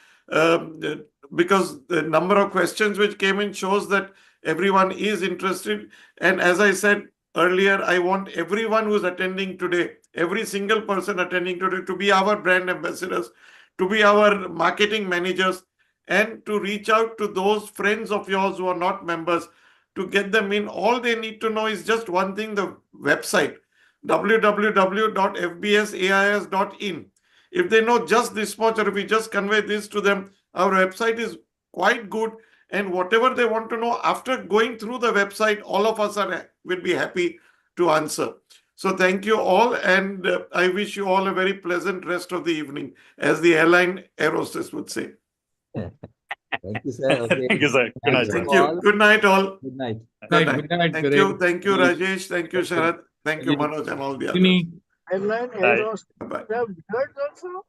because the number of questions which came in shows that everyone is interested. And as I said earlier, I want everyone who's attending today, every single person attending today, to be our brand ambassadors, to be our marketing managers, and to reach out to those friends of yours who are not members, to get them in. All they need to know is just one thing: the website, www.fbsais.in. If they know just this much, or if we just convey this to them, our website is quite good. And whatever they want to know after going through the website, all of us will be happy to answer. So thank you all, and I wish you all a very pleasant rest of the evening, as the airline air hostess would say. Thank you, sir. Okay. Thank you, sir. Good night, sir. Thank you. Good night, all. Good night. Good Good night, Thank Vivek. you. Thank you, Good night. Rajesh. Thank you, Sharad. Thank you, Manoj, and all the others. Srini. Airline Bye. air hostess. Bye-bye. They have beards also.